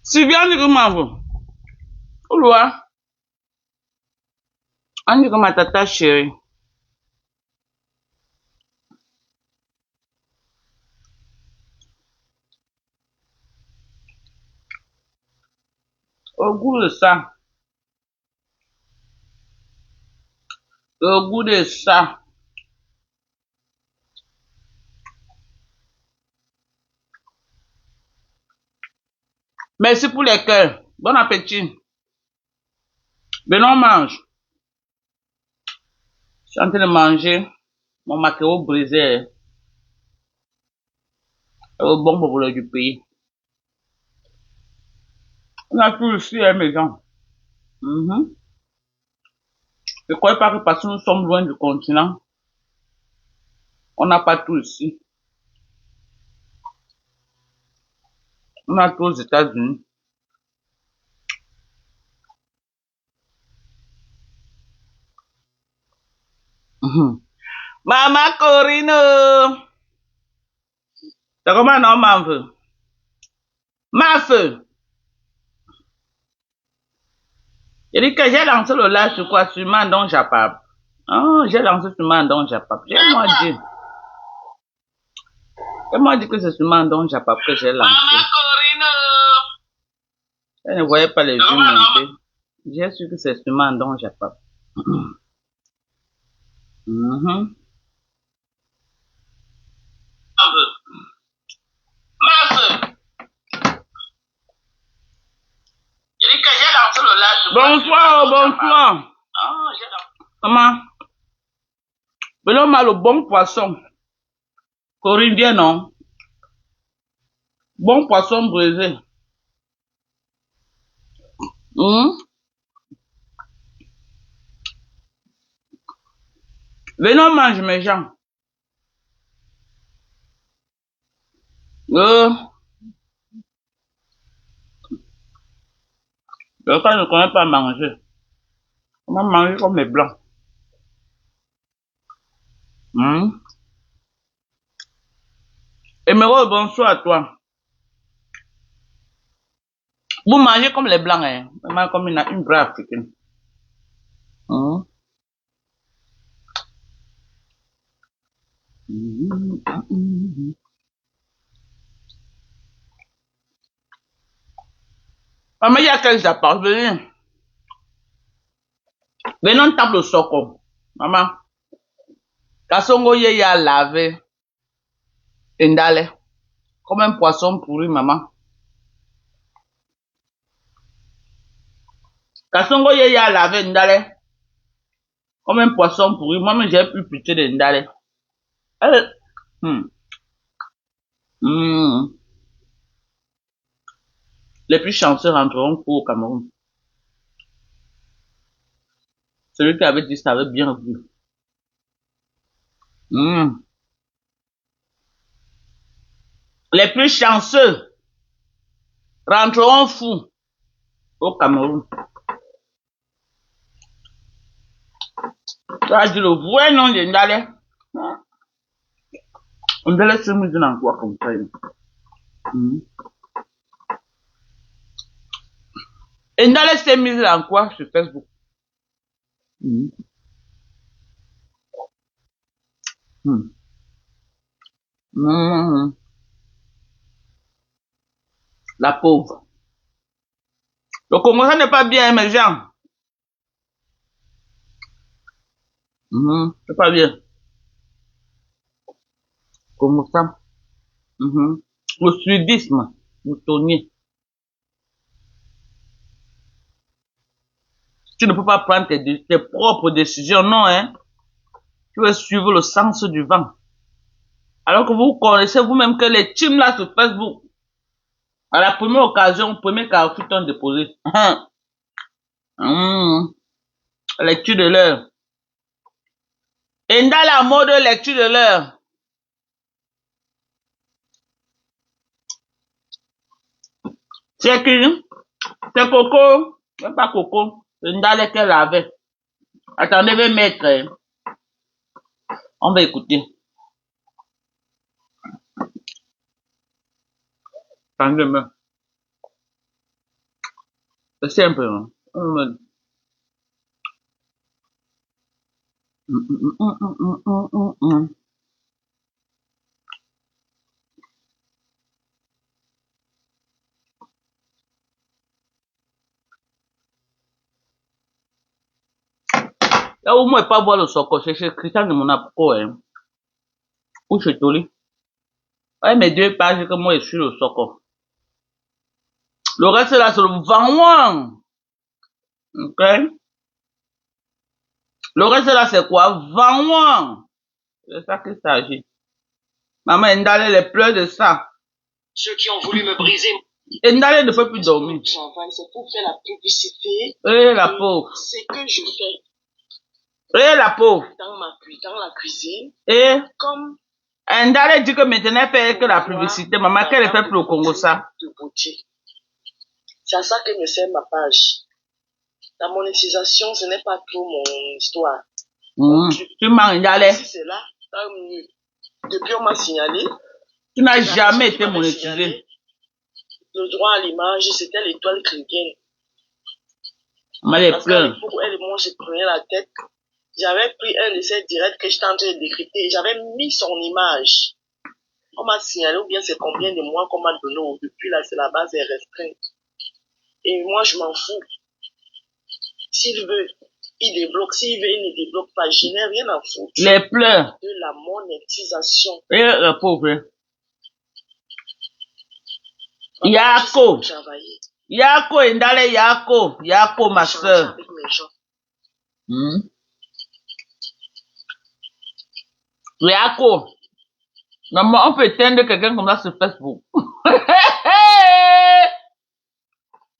Si bien dit que ma vous. Ouloua. On dit que ma tata chérie. Au goût de ça. Au goût de ça. Merci pour les cœurs. Bon appétit. Venons mange. Je suis en train de manger mon maquereau brisé. Au bon pour du pays. On a tout ici à la maison. Je ne croyais pas que parce que nous sommes loin du continent, on n'a pas tout ici. On a tout aux États-Unis. Maman Corino! C'est comment non, ma feu? Ma feu! Il dit que j'ai lancé le live sur quoi? Sur Mandon Japap. Oh, j'ai lancé sur Mandon Japap. J'ai moi dit. Et moi dit que c'est sur Mandon Japap que j'ai lancé. Maman Corino! Elle ne voyait pas les vues monter. J'ai su que c'est sur Mandon Japap. Bonsoir, bonsoir. Comment? Belon m'a le bon poisson. Corinne, viens non? Bon poisson brisé. Venons manger mes gens. Le cas ne connaît pas manger. On va manger comme les blancs. Émeraude, bonsoir à toi. Vous mangez comme les blancs, hein. Vraiment comme une vraie africaine. Maman, il y a quel appart? Venez. Venez, on tape le soco. Maman. Kasongo ye ya lavé. Indale. Comme un poisson pourri, maman. Kasongo ye ya lavé, indale. Comme un poisson pourri. Moi-même, j'ai plus pitié de indale. Les plus chanceux rentreront pour au Cameroun. Celui qui avait dit ça avait bien vu. Les plus chanceux rentreront fous au Cameroun. Tu as dit le vrai nom de Ndale. Ndale se met dans quoi comme ça? Ndale s'est mise dans quoi sur Facebook? La pauvre. Le Congo, ça n'est pas bien, mes gens. C'est pas bien. Comme ça. Le sudisme, moutonnier. Tu ne peux pas prendre tes propres décisions, non, hein. Tu veux suivre le sens du vent. Alors que vous connaissez vous-même que les teams là sur Facebook, à la première occasion, premier carrefour t'ont déposé. Lecture de l'heure. Et dans la mode lecture de l'heure. C'est qui? C'est Coco. C'est pas Coco. C'est Ndale qu'elle avait. Attendez, je vais mettre. On va écouter. Attendez-moi. C'est simple. Hein. Là où moi, je pas voir le soko, c'est chez Christian de Monaco, hein. Ou chez Toli. Ouais, mes 2 pages que moi, je suis le soko. Le reste, là, c'est le Vanwan. Ok? Le reste, là, c'est quoi? Vanwan. C'est ça qu'il s'agit. Maman, Ndale, les pleurs de ça. Ceux qui ont voulu me briser. Ndale ne peut plus dormir. C'est pour faire la publicité. Eh, la pauvre. C'est que je fais. Eh, la pauvre. Dans la cuisine. Eh. Comme. Ndale dit que maintenant, elle fait que la publicité. Maman, qu'elle fait pour le Congo, ça? C'est à ça que me sert ma page. La monétisation, ce n'est pas tout mon histoire. Tu manges Ndale. Si c'est là, tant mieux. Depuis on m'a signalé. Tu n'as jamais été monétisé. Le droit à l'image, c'était l'étoile chrétienne. Mais Parce qu'à l'époque où elle et moi, je prenais la tête, j'avais pris un de ces directs que j'étais en train de décrypter et j'avais mis son image. On m'a signalé, ou bien c'est combien de mois qu'on m'a donné. Depuis là, c'est la base est restreinte. Et moi, je m'en fous. S'il veut, il débloque. S'il veut, il ne débloque pas. Je n'ai rien à foutre. Les pleurs. De la monétisation. Et la pauvre. Yako. Yako, Ndale, Yako. Yako, ma soeur. Yako. Maman, on peut éteindre quelqu'un comme ça sur Facebook.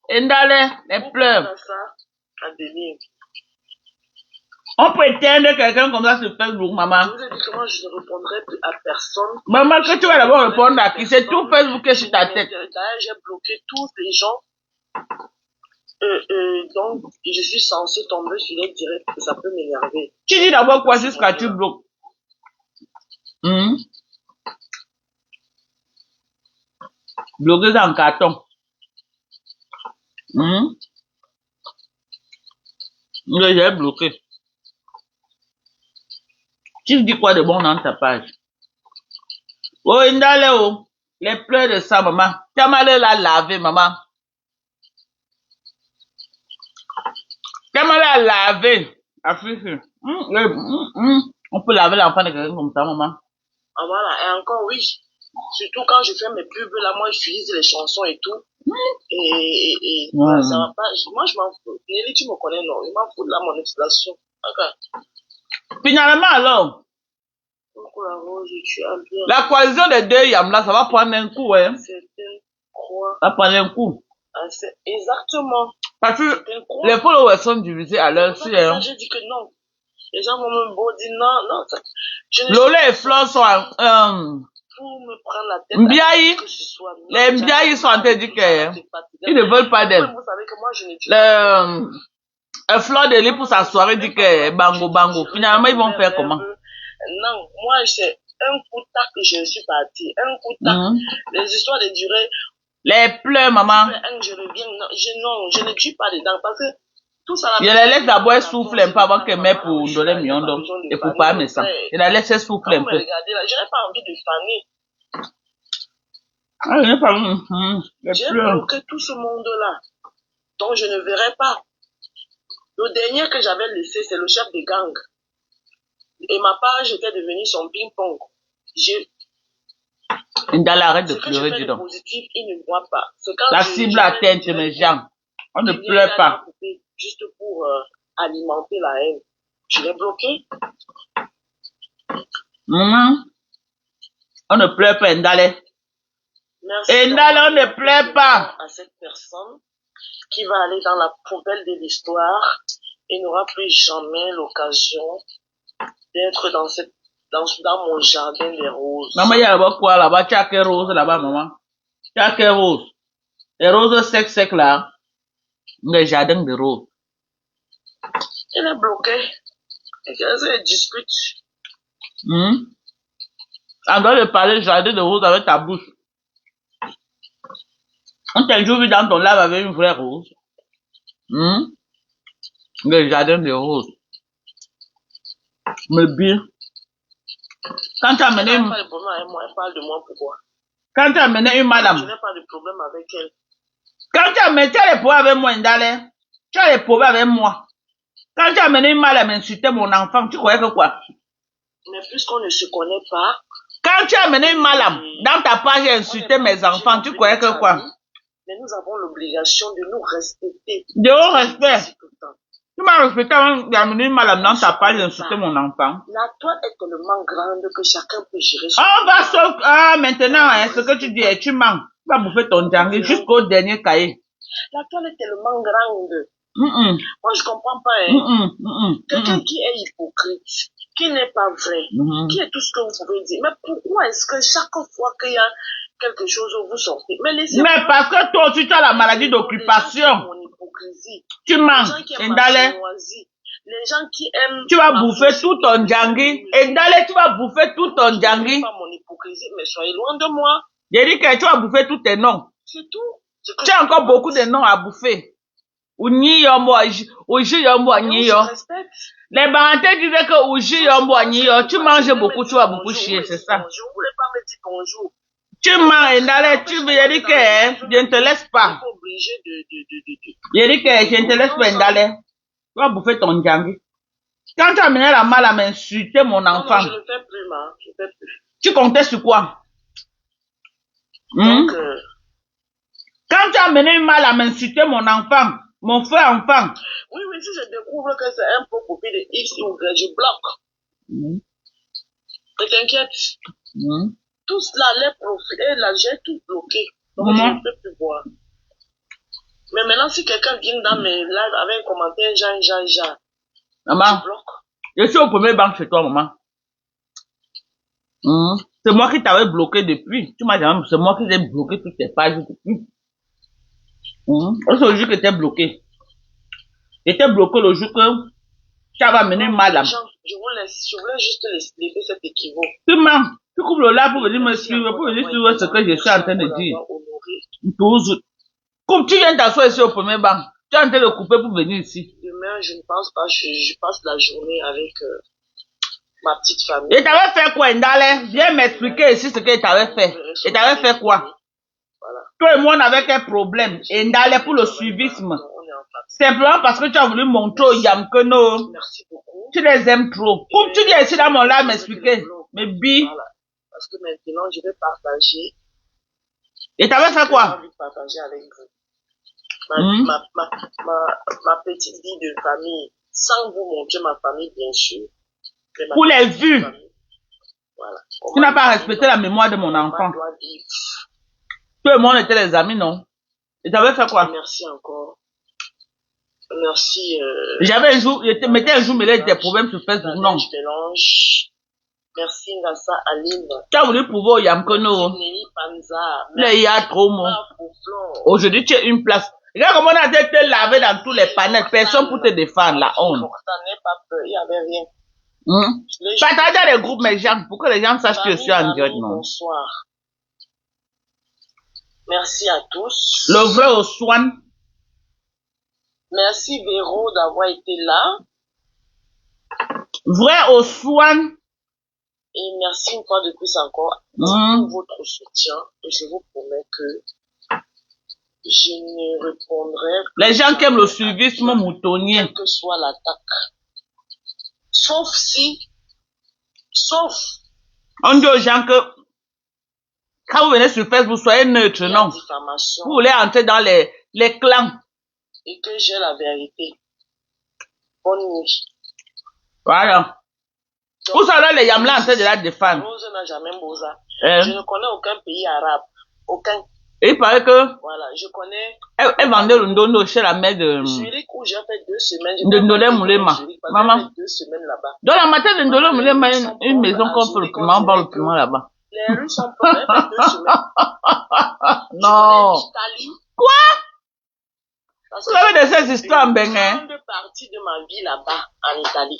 Ndale, les pleurs. On peut éteindre quelqu'un comme ça sur Facebook, maman. Je vous ai dit que moi, je ne répondrai plus à personne. Maman, que tu vas d'abord répondre à qui? C'est tout Facebook qui est sur ta tête. D'ailleurs, j'ai bloqué tous les gens. Donc, je suis censé tomber sur les directs, ça peut m'énerver. Tu dis d'abord quoi jusqu'à tu bloques? Bloqué dans le carton. J'ai bloqué. Tu dis quoi de bon dans ta page? Oh, Ndale, oh. Les pleurs de ça, maman. Tu as mal la laver, maman. Tu as mal à laver. On peut laver l'enfant de quelqu'un comme ça, maman. Ah voilà, et encore oui. Surtout quand je fais mes pubs, là, moi, j'utilise les chansons et tout. Et ouais. Ça va pas. Moi, je m'en fous. Nelly, tu me connais, non? Je m'en fous de la monétisation. Okay. Finalement, alors. La coalition des deux Yamla, ça va prendre un coup, hein. Certaines croient. Ça va prendre un coup. Exactement. Parce que les followers sont divisés à leur suite. Hein. J'ai dit que non. Les gens vont me dire non. Lola et Flore sont pour me prendre la tête. Mbiaï, les Mbiaï sont en train de dire qu'ils ne veulent pas d'elle. Vous savez que moi, je ne Flore de l'île pour sa soirée dit que bango bango. Finalement, ils vont faire comment? Non, moi, c'est un coup de tac que je suis partie. Un coup de tac. Les histoires de durée. Les pleurs, maman. Je reviens. Non, je ne tue pas dedans parce que tout ça. Je les laisse d'abord souffler un peu avant qu'elle mette pour donner million d'or. Et pour pas me ça. Je la laisse souffler un peu. Regardez là, je n'ai pas envie de faner. Ah, je n'ai pas envie. J'ai bloqué tout ce monde-là. Donc je ne verrai pas. Le dernier que j'avais laissé, c'est le chef de gang. Et ma page était devenue son ping-pong. Dans l'arrêt de pleurer, dis donc. Positif, il ne voit pas. La cible atteinte mes jambes. On ne pleure pas. Juste pour alimenter la haine. Je l'ai bloqué. On ne pleure pas, Ndale. Merci. Ndale, on ne pleure pas. À cette personne qui va aller dans la poubelle de l'histoire et n'aura plus jamais l'occasion d'être dans mon jardin des roses. Maman, il y a là-bas quoi là-bas? Tu as quelle rose là-bas, maman? Tu as quelle rose? Les roses secs là. Le jardin de roses. Il est bloqué. Et qu'elle discute. On doit lui parler jardin de roses avec ta bouche. On t'a toujours vu dans ton lave avec une vraie rose. Hmm? Le jardin de rose. Me bien. Quand tu as Elle amené n'a pas de problème avec moi, elle parle de moi pourquoi? quand tu as amené une Je madame, n'ai pas de problème avec elle. quand tu as amené tu as les problèmes avec moi, Ndale, tu as les problèmes avec moi. Quand tu as amené une madame insulter mon enfant, tu croyais que quoi? Mais puisqu'on ne se connaît pas, Quand tu as amené une madame dans ta page et insulté mes enfants, tu croyais que quoi? mais nous avons l'obligation de nous respecter. De haut respect. Tout le temps. Tu m'as respecté avant d'amener une madame dans ta page et insulter mon enfant. La toile est tellement grande que chacun peut gérer son On va pouvoir. sauf, ah, maintenant, hein, ce que tu dis, tu mens. Tu vas bouffer ton django jusqu'au dernier cahier. La toile est tellement grande. Mm-mm. Moi, je comprends pas. Hein. Mm-mm. Mm-mm. Quelqu'un qui est hypocrite, qui n'est pas vrai, qui est tout ce que vous pouvez dire. Mais pourquoi est-ce que chaque fois qu'il y a quelque chose où vous sortez, mais parce que toi aussi tu as la maladie d'occupation. Tu mens. Les gens qui aiment tu vas bouffer tout ton djangui. Et d'aller, tu vas bouffer tout ton djangui. Pas mon hypocrisie, mais soyez loin de moi. J'ai dit que tu vas bouffer tous tes noms. C'est tout. Tu as encore beaucoup de noms à bouffer. Uji Yombo, Uji Yombo, Niyo. Les Barantais disaient que Uji Yombo, Niyo. Tu manges beaucoup, tu vas beaucoup chier, c'est ça. Bonjour, vous voulez pas me dire bonjour. Tu mens, et d'aller, tu veux dire que je ne te laisse pas. J'ai dit que je ne te laisse pas, d'aller. Tu vas bouffer ton djangui. Quand tu as amené la malle à m'insulter mon enfant. Non, je ne fais plus, ma. Je fais plus. Tu comptais sur quoi? Donc, quand tu as amené une malle à m'insulter mon enfant, mon frère enfant. Oui, si je découvre que c'est un peu coupé de X ou Y, je bloque. Ne t'inquiète. Tout cela, les profils, là, j'ai tout bloqué. Donc, je ne peux plus voir. Mais maintenant, si quelqu'un vient dans mes lives avec un commentaire, maman, je suis au premier banc chez toi, maman. C'est moi qui t'avais bloqué depuis. Tu m'as dit, c'est moi qui t'ai bloqué toutes tes pages depuis. C'est le jour que t'es bloqué. J'étais bloqué le jour que tu avais amené madame. Je voulais juste laisser cet équivoque. Tu mens. Tu coupes le là pour venir me suivre, pour venir suivre ce que je suis en train de dire. Comme tu viens t'asseoir ici au premier banc, tu es en train de couper pour venir ici. Demain, je ne pense pas, je passe la journée avec ma petite famille. Et t'avais fait quoi, Ndale? Viens m'expliquer ici ce que t'avais fait. Et t'avais fait quoi? Voilà. Toi et moi, on avait un problème. Et Ndale pour le suivisme. Simplement parce que tu as voulu montrer aux Yam que non. Merci beaucoup. Tu les aimes trop. Comme tu viens ici dans mon live m'expliquer. Mais bi. Voilà. Parce que maintenant, je vais partager. Et t'avais fait quoi? J'ai envie de partager avec vous. Ma petite vie de famille, sans vous montrer ma famille, bien sûr. Pour les vues. Voilà. Tu n'as pas respecté la mémoire de mon enfant. Tout le monde était les amis, non? Et t'avais fait quoi? Merci encore. Merci. J'avais un jour, je mettais un jour, mais des problèmes sur Facebook, non? Merci Ngassa Aline. Tu as voulu prouver au Yamkono. Il y a trop mon. Aujourd'hui, tu as une place. Regarde comment on a été te laver dans tous les panels. Personne pour te défendre, la honte. Il n'y avait rien. Partage dans les groupes, mes gens, pour que les gens sachent que je suis en direct, non? Bonsoir. Merci à tous. Le vrai au Swan. Merci Véro d'avoir été là. Vrai au Swan. Et merci une fois de plus encore pour votre soutien. Et je vous promets que je ne répondrai. Les gens qui aiment le suivisme moutonnier. Quelle que soit l'attaque. Sauf. On dit aux gens que quand vous venez sur Facebook, soyez neutre, non? Vous voulez entrer dans les clans. Et que j'ai la vérité. Bonne nuit. Voilà. Où sont là les Yamla en train de la défendre? Rose n'a jamais bosa. Je ne connais aucun pays arabe. Aucun. Et il paraît que. Voilà, je connais. Elle vendait le ndono chez la mère de. Zurich où j'ai fait 2 semaines. De Ndolé Moulema. Maman. J'ai fait 2 semaines là-bas. Dans la matin de Ndolé Moulema, une maison qu'on fait le piment, on vend le piment là-bas. Les rues sont propres, j'ai fait 2 semaines. Non. Quoi? Parce vous avez de ces histoires en Bénin? Une grande partie de ma vie là-bas, en Italie.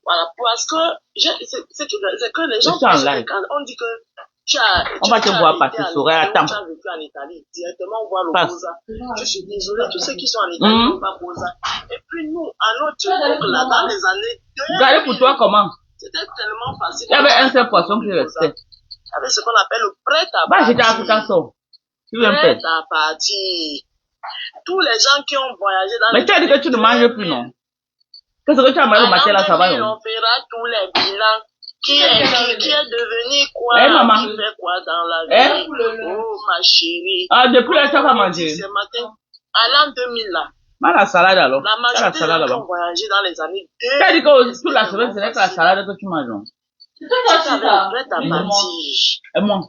Voilà, parce que c'est que les gens, quand on dit que On va te voir passer sourire. Attends. Tu as vécu en Italie, directement on voit le Passe. Boza. Je suis désolée, tous ceux qui sont en Italie n'ont pas Boza. Et puis nous, à notre époque, là, dans les années 2000, Regardez pour toi comment. c'était tellement facile. Il y avait un seul poisson qui restait. Il y avait ce qu'on appelle le prêt à Va partir. j'étais Africain Soul. Tu veux un Prêt peu? à partir. Tous les gens qui ont voyagé dans Mais tu as dit que tu ne manges plus, non? Qu'est-ce que tu as mangé au matin là, ça va, non? on fera tous les bilans. Qui est devenu quoi? Eh, maman. Qui fait quoi dans la Eh? vie? Oh, ma chérie. Ah, depuis là, tu as pas mangé. Ce matin, à l'an 2000 là. Mal la salade alors. La La majorité des salade gens qui là-bas. ont voyagé dans les années 2000. Tu as dit que toute la semaine, ce n'est que la salade que tu manges, non? Tu avais le prêt à partir. Et moi?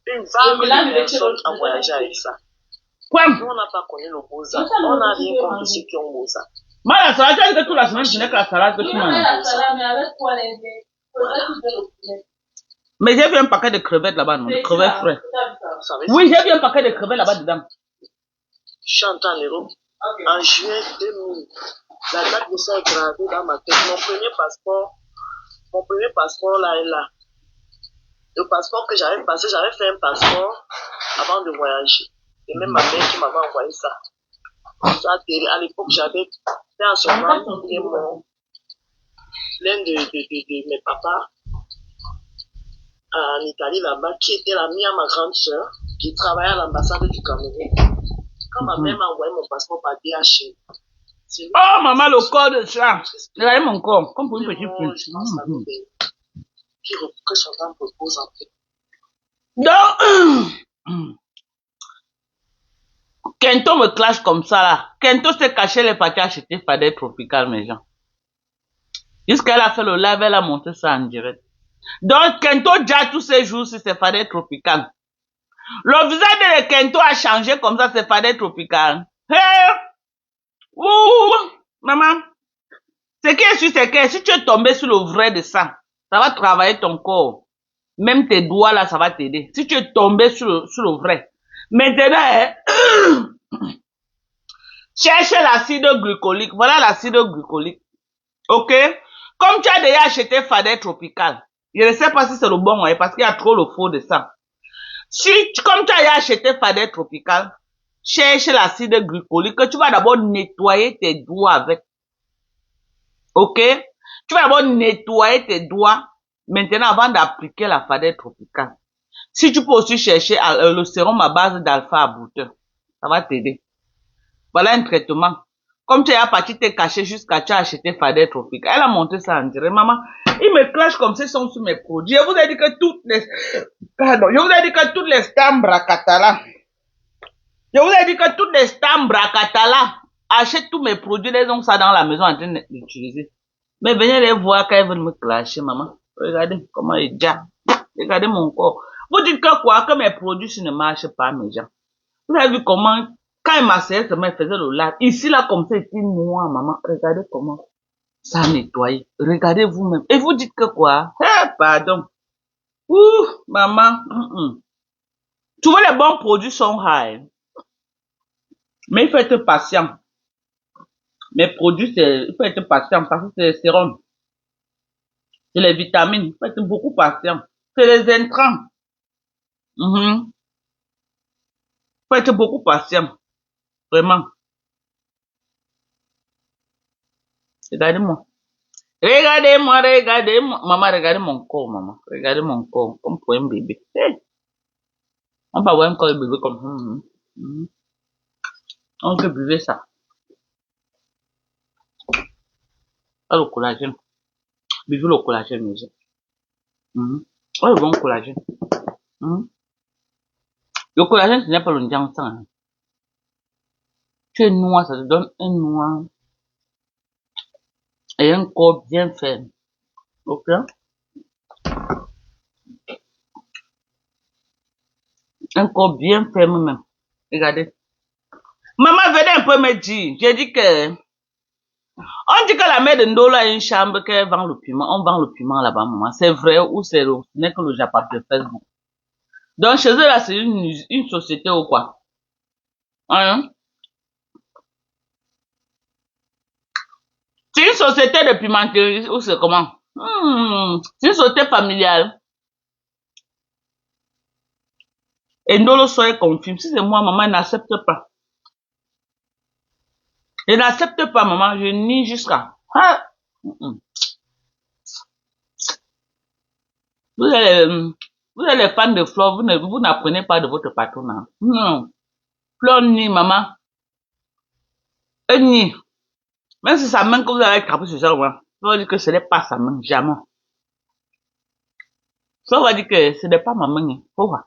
Une vague de personnes ont voyagé avec ça. Quoi? Nous, on n'a pas connu le Boza. On n'a rien contre ceux qui ont Boza. Mal la salade, tu as dit que toute la semaine, ce n'est que la salade que tu manges. Mais j'ai vu un paquet de crevettes là-bas, non? De crevettes frais. Vous savez, Oui, j'ai vu un paquet de crevettes là-bas dedans. je suis entré en Europe en juillet 2000. La date de ça est gravée dans ma tête. Mon premier passeport là est là. Le passeport que j'avais passé, j'avais fait un passeport avant de voyager. Et même ma mère qui m'avait envoyé ça. À l'époque, j'avais fait un surnom qui est mort. L'un de mes papas en Italie là-bas, qui était l'ami à ma grande sœur, qui travaillait à l'ambassade du Cameroun. Quand ma mère m'a envoyé mon passeport par DHL. Oh, maman, le corps de ça. Regardez mon corps, comme pour une petite fille. Que son âme repose en paix. Donc, Kento me clash comme ça là. Kento s'est caché les parties acheter Fadel Tropical, mes gens. Jusqu'à elle a fait le live, elle a monté ça en direct. Donc, Kento déjà tous ces jours, c'est Fadel Tropical. Le visage de Kento a changé comme ça, c'est Fadel Tropical. Hey! Ouh! Maman! Ce qui est sûr, c'est que si tu es tombé sur le vrai de ça va travailler ton corps. Même tes doigts là, ça va t'aider. Si tu es tombé sur le vrai. Maintenant, cherchez l'acide glycolique. Voilà l'acide glycolique. Ok? Comme tu as déjà acheté Fadel Tropical. Je ne sais pas si c'est le bon moyen parce qu'il y a trop le faux de ça. Comme tu as déjà acheté Fadel Tropical, cherche l'acide glycolique que tu vas d'abord nettoyer tes doigts avec. Ok? Tu vas d'abord nettoyer tes doigts maintenant avant d'appliquer la Fadel Tropical. Si tu peux aussi chercher le sérum à base d'alpha à bouteur, ça va t'aider. Voilà un traitement. Comme tu es parti te cacher jusqu'à tu as acheté Fadel Tropical. Elle a monté ça en direct. Maman, il me clash comme ça, sont sur mes produits. Je vous ai dit que toutes les stars Bracatala. Je vous ai dit que toutes les stars Bracatala achètent tous mes produits. Elles ont ça dans la maison en train d'utiliser. Mais venez les voir quand elles veulent me clasher, maman. Regardez comment il est déjà. Regardez mon corps. Vous dites que quoi? Que mes produits ne marchent pas, mes gens. Vous avez vu comment, quand il m'asseyait, il faisait le live. Ici, là, comme ça, c'était noir, maman. Regardez comment ça a nettoyé. Regardez vous-même. Et vous dites que quoi? Eh, pardon. Ouh, maman. Tu vois, les bons produits sont high. Mais il faut être patient. Mes produits, il faut être patient parce que c'est les sérums. C'est les vitamines. Il faut être beaucoup patient. C'est les intrants. Il faut être beaucoup patient. Vraiment. Regardez-moi. Regardez-moi, regardez-moi. Maman, regardez mon corps, maman. Regardez mon corps. Comme pour un bébé. Hey. On va voir encore un bébé comme ça. On peut buvez ça. Ah, le collagène. Buvez le collagène, mes gens. Oh, le bon collagène. Le collagène, ce n'est pas le jansan. Hein. Tu es noir, ça te donne un noir. Et un corps bien ferme. Ok? Un corps bien ferme même. Regardez. Maman, venez un peu me dire. J'ai dit que... On dit que la mère de Ndolo a une chambre qu'elle vend le piment. On vend le piment là-bas, maman. C'est vrai ou c'est ce n'est que le Japon de Facebook. Donc, chez eux, là, c'est une société ou quoi? Hein? C'est une société de pimenterie ou c'est comment? C'est une société familiale. Ndolo soyez confirme. Si c'est moi, maman, elle n'accepte pas. Je n'accepte pas, maman. Je nie jusqu'à... Ah. Vous êtes les fans de Flore, vous n'apprenez pas de votre patron. Non. Flore nie, maman. Elle nie. Même si sa main que vous avez attrapé sur ça, vous va dire que ce n'est pas sa main, jamais. Ça va dire que ce n'est pas ma main. Faut voir.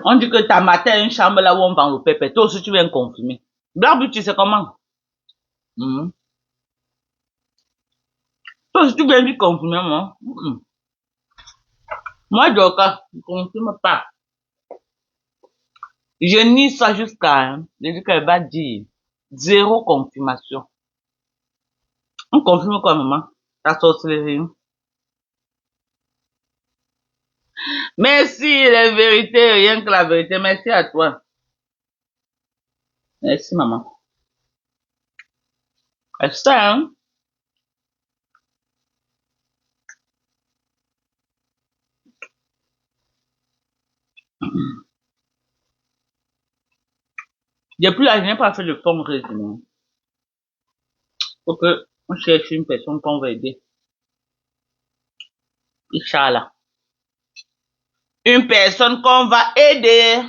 On dit que ta matin une chambre là où on vend le pépé. Toi aussi, tu viens confirmer. Black Beauty, c'est comment? Toi aussi, tu viens lui confirmer, moi. Moi, Joka, je ne confirme pas. Je nie ça jusqu'à... Je dis qu'elle va dire. Zéro confirmation. On confirme quoi, maman? La sorcellerie. Merci, la vérité, rien que la vérité. Merci à toi. Merci, maman. C'est ça, hein? Depuis là, je n'ai pas fait de forme résumé. Faut que on cherche une personne qu'on va aider. Inch'Allah. Une personne qu'on va aider.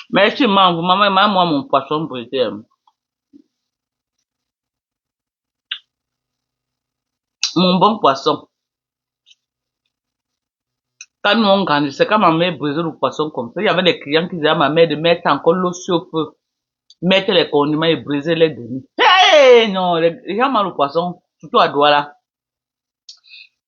Merci, maman. Maman, moi, mon poisson brisé. Mon bon poisson. Quand nous on grandissait, quand ma mère brisait le poisson comme ça, il y avait des clients qui disaient à ma mère de mettre encore l'eau sur le feu, mettre les condiments et briser les demi. Hey, non, les gens mangent le poisson, surtout à Douala.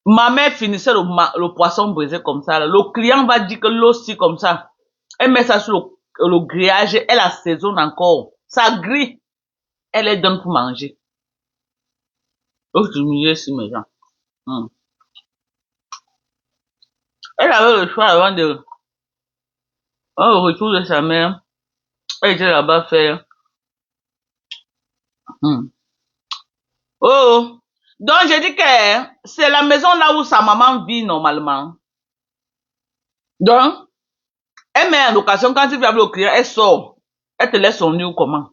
Ma mère finissait le poisson brisé comme ça. Là. Le client va dire que l'eau si comme ça. Elle met ça sur le grillage, elle assaisonne encore. Ça grille. Elle les donne pour manger. Donc, je me disais si mes gens. Elle avait le choix avant de... Au retour de sa mère, elle était là-bas faire... Oh! Donc, j'ai dit que c'est la maison là où sa maman vit normalement. Donc, elle met en location quand il vient le client, elle sort. Elle te laisse son lit ou comment?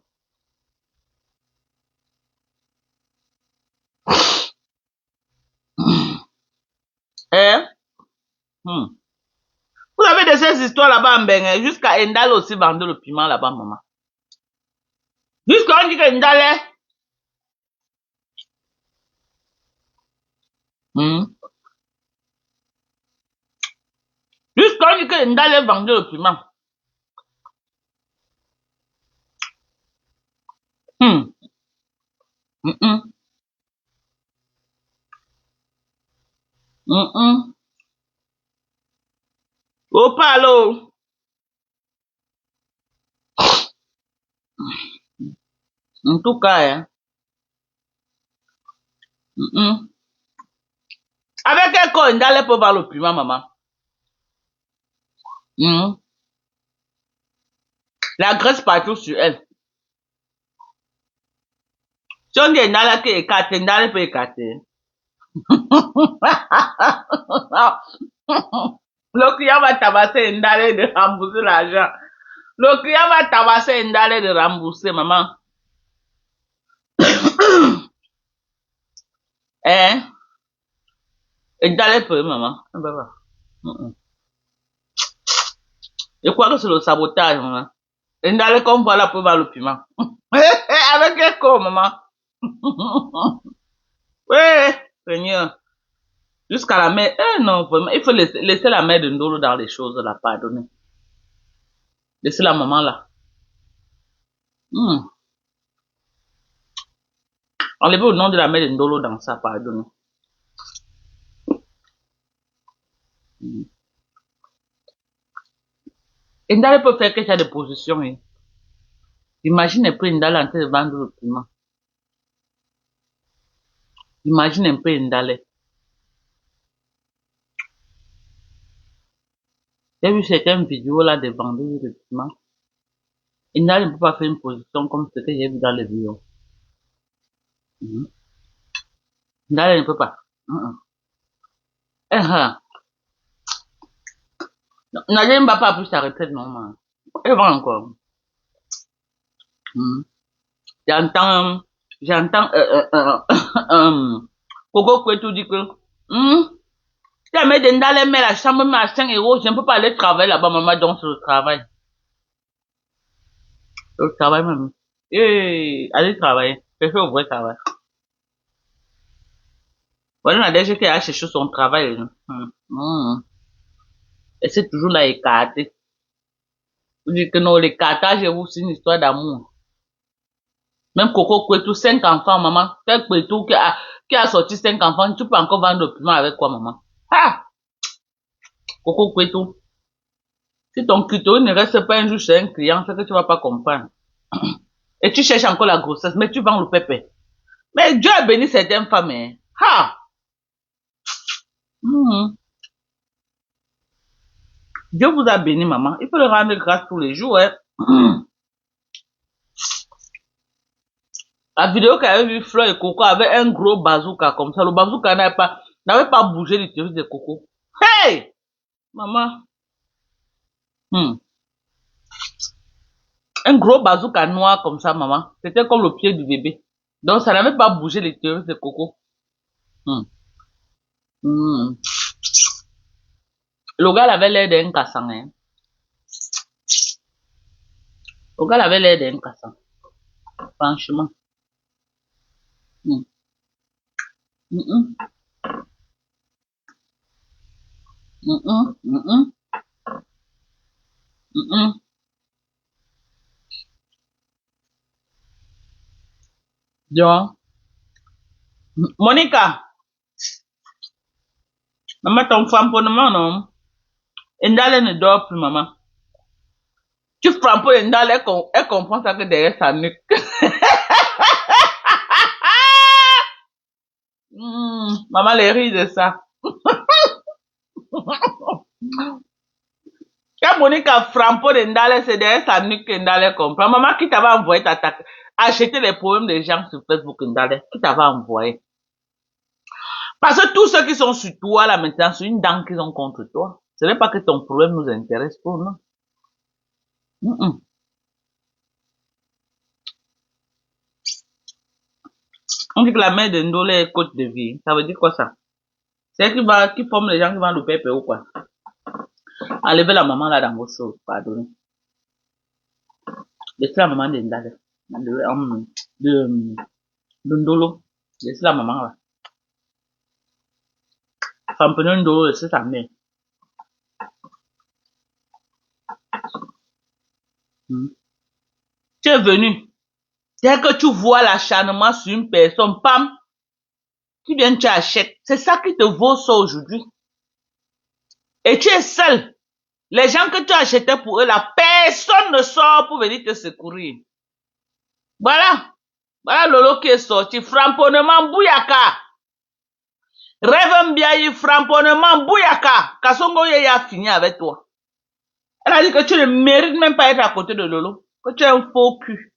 Hein? Vous avez de ces histoires là-bas en Bénin, jusqu'à Endal aussi vendait le piment là-bas, maman. Jusqu'à on dit que Endal jusqu'à on dit que Endal vendait le piment. Oh, palo. En tout cas, avec quel corps Endal peut voir le piment, maman? La graisse partout sur elle. Si on dit Endal qui écarte, Endal peut écarter. Le client va tabasser Endal de rembourser l'argent. Le client va tabasser Endal de rembourser, maman. Hein? Endal peut, maman. Je crois que c'est le sabotage, maman. Endal comme voilà pour voir le piment. Avec quel corps, maman? Oui, Seigneur. Jusqu'à la mère. Non, vraiment. Il faut laisser la mère de Ndolo dans les choses, là, pardonner. Laissez la maman là. Enlevez le nom de la mère de Ndolo dans ça, pardonner. Ndale peut faire quelque chose de position. Hein. Imagine un peu Ndale en train de vendre le piment. Imagine un peu Ndale. J'ai vu certaines vidéos là des vendeurs de vêtements. Ils ne peut pas faire une position comme ce que j'ai vu dans les vidéos. Mhm. Indale ne peut pas. Mhm. Nadine ne va pas plus s'arrêter de non. Elle va encore. Mhm. J'entends, Coco Kwetu dit que, si la mère d'Indale met la chambre mais à 5 euros, je ne peux pas aller travailler là-bas, maman, donc c'est le travail. Le travail, maman. Allez travailler. C'est fait au vrai travail. Voilà, la dernière qui a cherché son travail. Et c'est toujours là écarté. Vous dites que non, l'écartage, c'est une histoire d'amour. Même Coco Kwetu, 5 enfants, maman. Quel Kwetu qui a sorti 5 enfants, tu peux encore vendre le piment avec quoi, maman? Ah! Coco Kwetu. Si ton clito ne reste pas un jour chez un client, c'est que tu vas pas comprendre. Et tu cherches encore la grossesse, mais tu vends le pépé. Mais Dieu a béni certaines femmes, hein. Ha! Dieu vous a béni, maman. Il faut le rendre grâce tous les jours, hein. La vidéo qu'avait vu Fleur et Coco avait un gros bazooka comme ça. Le bazooka n'avait pas bougé l'utérus de Coco. Hey! Maman. Un gros bazooka noir comme ça, maman. C'était comme le pied du bébé. Donc, ça n'avait pas bougé l'utérus de Coco. Le gars avait l'air d'un cassant, hein. Le gars avait l'air d'un cassant. Franchement. Donc, Monica, maman, ton framponnement, non? Indale ne dort plus, maman. Tu framponnes Indale, elle comprend ça que derrière sa nuque. Maman, les rit de ça. Quand Monica framponne Indale, c'est derrière sa nuque qu'Indale comprend. Maman, qui t'avait envoyé acheter les problèmes des gens sur Facebook Indale? Qui t'avait envoyé? Parce que tous ceux qui sont sur toi, là, maintenant, c'est une dent qu'ils ont contre toi. Ce n'est pas que ton problème nous intéresse pour nous. On dit que la mère de Ndole est coach de vie. Ça veut dire quoi, ça? C'est elle qui forme les gens qui vendent le pépé ou quoi? Enlevez la maman là dans vos choses, pardonnez. Laissez la maman de Ndale. De Ndolo. Laissez la maman là. Femme Ndolo, laissez sa mère. Tu es venu. Dès que tu vois l'acharnement sur une personne, pam, tu viens, tu achètes. C'est ça qui te vaut ça aujourd'hui. Et tu es seul. Les gens que tu achetais pour eux, la personne ne sort pour venir te secourir. Voilà. Voilà Lolo qui est sorti. Framponnement Bouyaka. Rêve bien, framponnement Bouyaka. Kasongo a fini avec toi. Elle a dit que tu ne mérites même pas être à côté de Lolo. Que tu es un faux cul.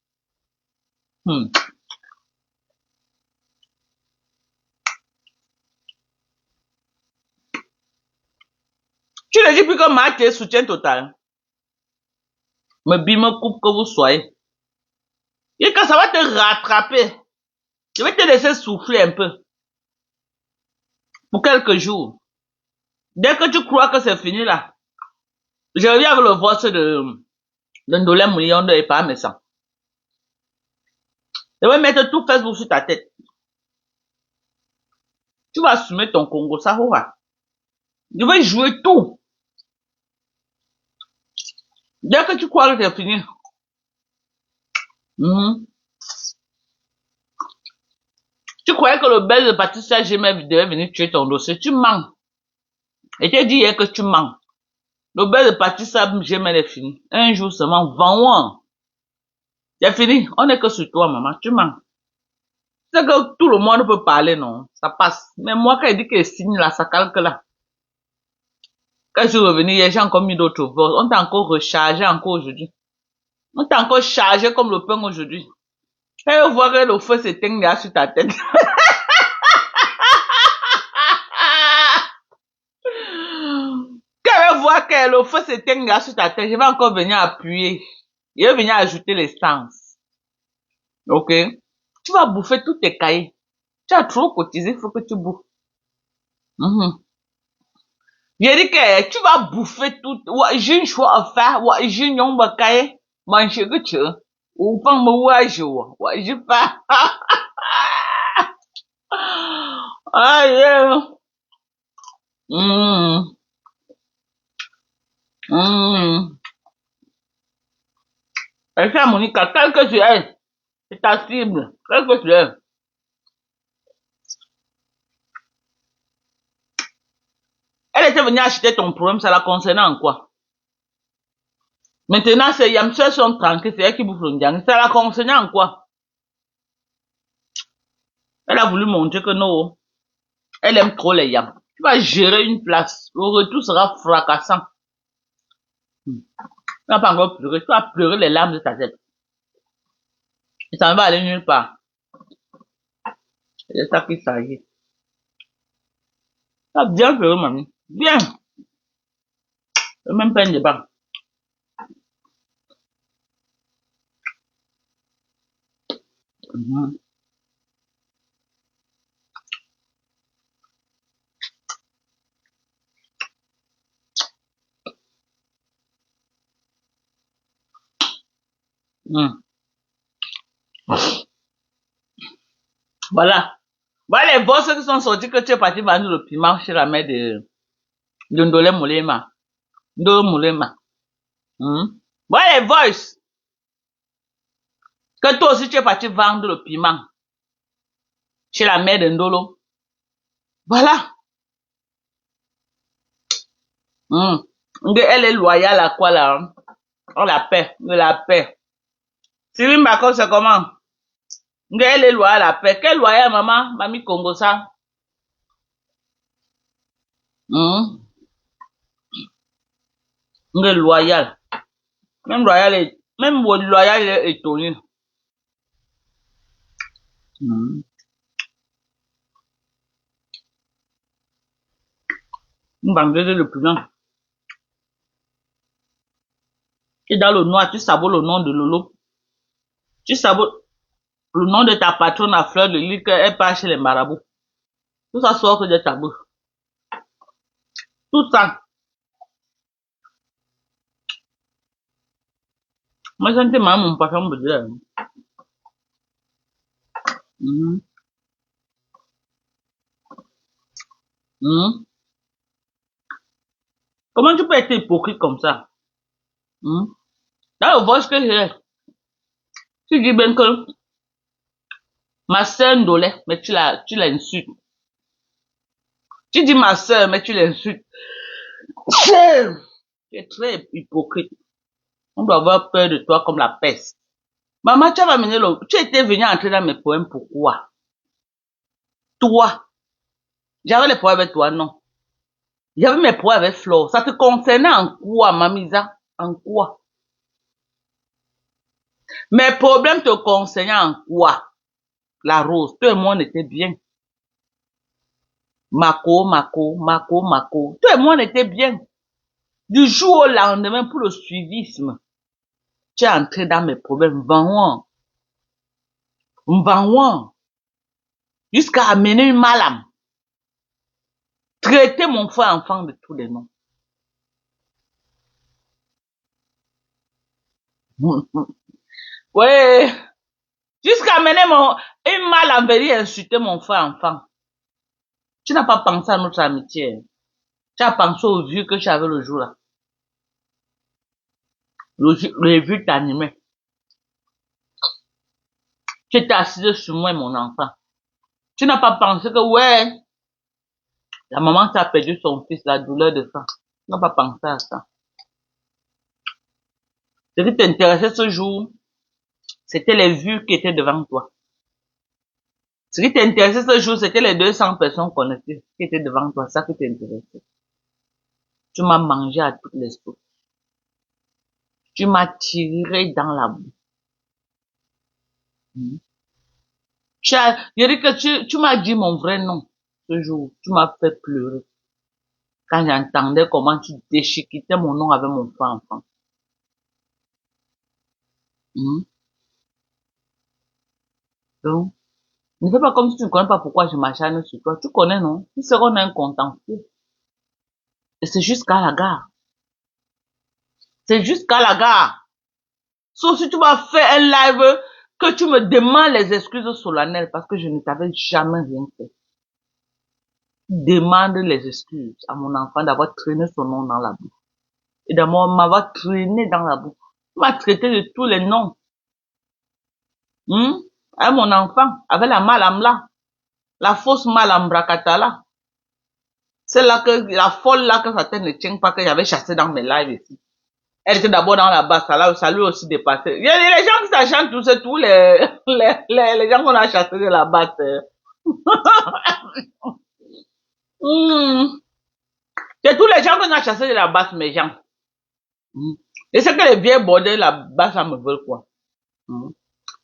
Tu ne dis plus que Marc est soutien total. Me bime coupe que vous soyez. Et quand ça va te rattraper, je vais te laisser souffler un peu. Pour quelques jours. Dès que tu crois que c'est fini là, je reviens avec le vote de Ndolé Million de épargne mais ça. Je vais mettre tout Facebook sur ta tête. Tu vas assumer ton Congo, ça va. Je vais jouer tout. Dès que tu crois que c'est fini. Tu croyais que le bel de Patricia Gemel devait venir tuer ton dossier. Tu mens. Et tu as dit hier que tu mens. Le bel de Patricia Gemel est fini. Un jour seulement, vends-moi. C'est fini. On n'est que sur toi, maman. Tu mens. C'est que tout le monde peut parler, non. Ça passe. Mais moi, quand il dit qu'il signe là, ça calque là. Quand je suis revenu hier, j'ai encore mis d'autres vols. On t'a encore rechargé encore aujourd'hui. On t'a encore chargé comme le pain aujourd'hui. Et voir que le feu s'éteint là sur ta tête. Quand je vois que le feu s'éteint là sur ta tête, je vais encore venir appuyer. Je vais venir ajouter l'essence. Ok? Tu vas bouffer tous tes cahiers. Tu as trop cotisé, il faut que tu bouffes. J'ai dit que tu vas bouffer tout. J'ai une choix à faire. J'ai une ombre cahier. Manger que tu veux. Ou pas me wager. Je pas. Aïe. Et ça, Monica, quel que tu es, c'est ta cible. Quel que tu es. Elle était venue acheter ton problème, ça la concernait en quoi? Maintenant, c'est Yamsel sont tranquilles, c'est elle qui bouffe le ndjang. Ça la concernait en quoi? Elle a voulu montrer que non, elle aime trop les yams. Tu vas gérer une place. Le retour sera fracassant. Tu vas pas encore pleurer. Tu vas pleurer les larmes de ta tête. Et ça ne va aller nulle part. C'est ça qui s'agit. Tu vas bien pleurer, mamie. Bien. Même pas un débat. Voilà. Voilà les boss qui sont sortis que tu es parti vendre le piment chez la mère de Ndolé Moulema. Ndolé Moulema. Voilà les voice. Que toi aussi tu es parti vendre le piment chez la mère de Ndolo. Voilà. Elle est loyale à quoi là? Oh la paix, la paix. Sylvie Mbako, c'est comment? Elle est loyale à la paix. Quelle loyale maman? Mamie Congo ça? Elle est loyale. Même loyale est étonnée. Une bandeuse le plus grand. Et dans le noir, tu sabotes le nom de Lolo. Tu sabotes le nom de ta patronne à fleur de lys qu'elle part chez les marabouts. Tout ça sort que de ta bouche. Tout ça. Moi, je ne pas mon patron me dire. Comment tu peux être hypocrite comme ça? Dans le voice que j'ai, tu dis bien que ma sœur Ndolé, mais tu l'insultes. Tu dis ma sœur, mais tu l'insultes. Tu es très hypocrite. On doit avoir peur de toi comme la peste. Maman, tu as amené tu étais venu entrer dans mes poèmes, pourquoi? Toi. J'avais les poèmes avec toi, non. J'avais mes poèmes avec Flo. Ça te concernait en quoi, Mamisa? En quoi? Mes problèmes te concernaient en quoi? La rose, tout le monde était bien. Mako. Tout le monde était bien. Du jour au lendemain, pour le suivisme, tu es entré dans mes problèmes. Jusqu'à amener une malame. Traiter mon frère enfant de tous les noms. Ouais. Jusqu'à amener une malame venir insulter mon frère enfant. Tu n'as pas pensé à notre amitié. Tu as pensé au vieux que j'avais le jour là. Le vieux t'animait. Tu étais assise sur moi, mon enfant. Tu n'as pas pensé que, ouais, la maman t'a perdu son fils, la douleur de ça. Tu n'as pas pensé à ça. Ce qui t'intéressait ce jour, c'était les vues qui étaient devant toi. Ce qui t'intéressait ce jour, c'était les 200 personnes connectées qui étaient devant toi. Ça qui t'intéressait. Tu m'as mangé à toutes les sauces. Tu m'as tiré dans la boue. Hmm. Je dis que tu m'as dit mon vrai nom ce jour. Tu m'as fait pleurer. Quand j'entendais comment tu déchiquetais mon nom avec mon frère enfant. Hmm. Donc, ne fais pas comme si tu ne connais pas pourquoi je m'acharne sur toi. Tu connais, non? Tu sais qu'on a un contentieux. Et c'est jusqu'à la gare. C'est jusqu'à la gare. Sauf si tu vas faire un live que tu me demandes les excuses solennelles parce que je ne t'avais jamais rien fait. Demande les excuses à mon enfant d'avoir traîné son nom dans la boue. Et m'avoir traîné dans la boue. Tu m'as traité de tous les noms. Avec mon enfant, avec la malamla, la fausse malambrakata là. Celle-là que, la folle là que sa tête ne tient pas, que j'avais chassé dans mes lives ici. Elle était d'abord dans la basse, ça lui aussi dépassé. Il y a les gens qui s'achantent tous, c'est tous les gens qu'on a chassés de la basse. C'est tous les gens qu'on a chassés de la basse, mes gens. Et c'est que les vieilles bordels de la basse, ça me veulent quoi.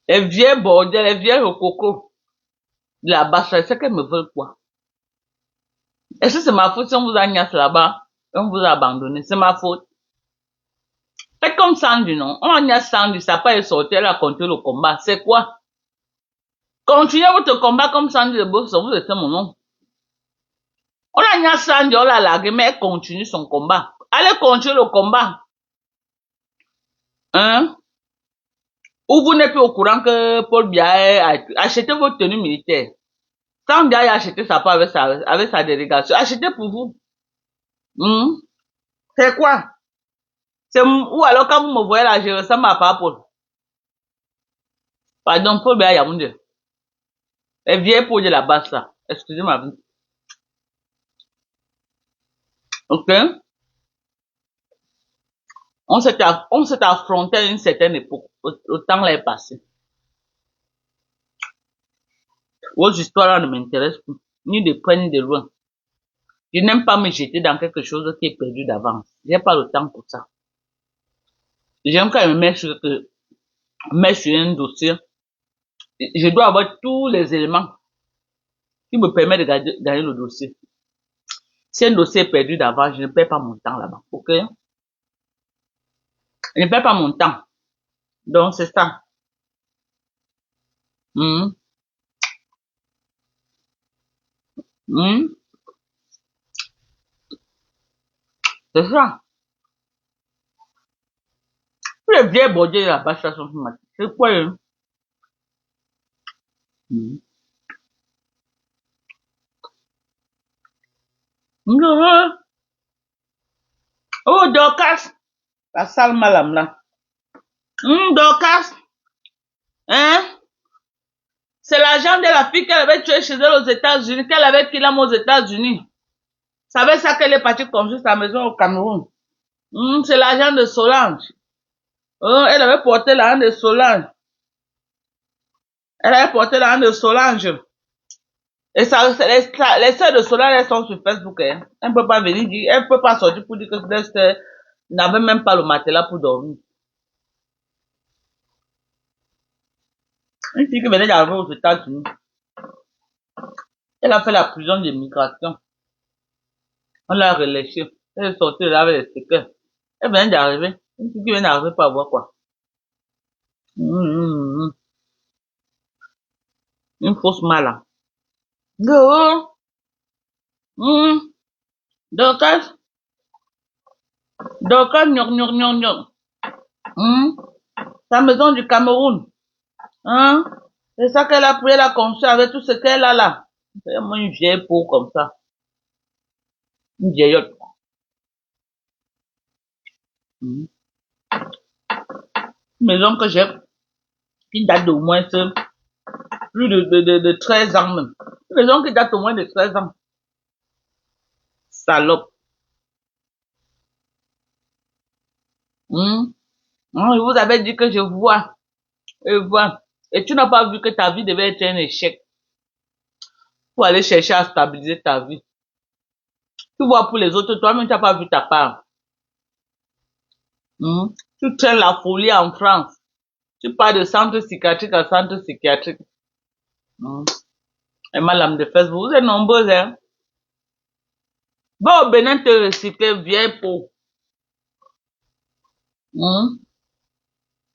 Les vieilles bordels, les vieilles coco de la basse, c'est qu'elles me veulent quoi. Est-ce que c'est ma faute si on vous a gnassé là-bas, et on vous a abandonné? C'est ma faute. Faites comme Sandy, non? On a gnassé Sandy, ça n'a pas été sorti, elle a continué le combat. C'est quoi? Continuez votre combat comme Sandy de Boss, vous êtes mon nom. On a gnassé Sandy, on l'a largué, mais elle continue son combat. Allez continuer le combat. Hein? Ou vous n'êtes plus au courant que Paul Biya a acheté votre tenue militaire. Sandy a acheté sa part avec sa délégation. Achetez pour vous. C'est quoi? Ou alors quand vous me voyez là, je ressemble à pas Paul. Pardon, Paul Biya Yaoundé. Les vieilles peaux de la basse là. Excusez-moi. Ok? On s'est affronté à une certaine époque. Le temps là est passé. Vos histoires là ne m'intéressent plus. Ni de près ni de loin. Je n'aime pas me jeter dans quelque chose qui est perdu d'avance. J'ai pas le temps pour ça. J'aime quand je me mets sur un dossier. Je dois avoir tous les éléments qui me permettent de gagner le dossier. Si un dossier est perdu d'avance, je ne perds pas mon temps là-bas. Ok? Je ne perds pas mon temps. Donc, c'est ça. C'est ça. Tous les vieilles bordées là-bas, ça sont systématiques. C'est quoi, hein? Oh, Dorcas. La sale malam là. Dorcas. Hein? C'est l'argent de la fille qu'elle avait tué chez elle aux États-Unis, qu'elle avait kidnappé aux États-Unis. Ça veut ça qu'elle est partie construire sa maison au Cameroun. C'est l'argent de Solange. Elle avait porté l'argent de Solange. Elle avait porté l'argent de Solange. Et ça, les sœurs de Solange, elles sont sur Facebook. Hein. Elle ne peut pas venir dire, elle ne peut pas sortir pour dire que les sœurs n'avaient même pas le matelas pour dormir. Une fille qui venait d'arriver aux États-Unis. Elle a fait la prison de migration. On l'a relâchée. Elle est sortie de là avec les séquelles. Elle venait d'arriver. Une fille qui vient d'arriver pour avoir quoi? Une fausse mala. Go! Dorcas, gnon. Sa maison du Cameroun. C'est ça qu'elle a pris, elle a construit avec tout ce qu'elle a là. C'est vraiment une vieille peau comme ça. Une vieillotte. Une maison que j'ai, qui date d'au moins plus de 13 ans même. Une maison qui date au moins de 13 ans. Salope. Je vous avais dit que je vois. Et tu n'as pas vu que ta vie devait être un échec. Pour aller chercher à stabiliser ta vie. Tu vois pour les autres, toi-même, tu n'as pas vu ta part. Tu traînes la folie en France. Tu pars de centre psychiatrique à centre psychiatrique. Et ma lame de Facebook, vous êtes nombreux, hein. Va au Bénin te recycler, vieille peau.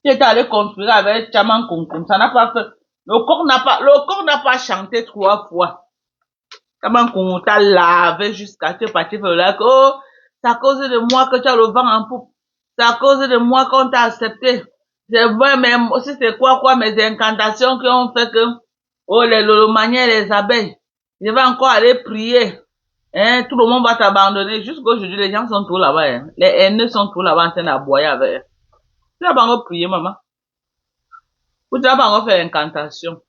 Tu es allé construire avec Chaman Kunkum, ça n'a pas fait. Le corps n'a pas chanté 3 fois. Chaman Kunkum t'a lavé jusqu'à tu es parti faire le lac. Oh, c'est à cause de moi que tu as le vent en poupe. C'est à cause de moi qu'on t'a accepté. C'est vrai, mais aussi c'est quoi, mes incantations qui ont fait que, oh, les lolomaniens, les abeilles. Je vais encore aller prier. Hein, tout le monde va t'abandonner. Jusqu'aujourd'hui, les gens sont tous là-bas, hein. Les haineux sont tous là-bas en train d'aboyer avec eux. Tu vas pas encore prier, maman. Ou tu vas pas encore faire l'incantation.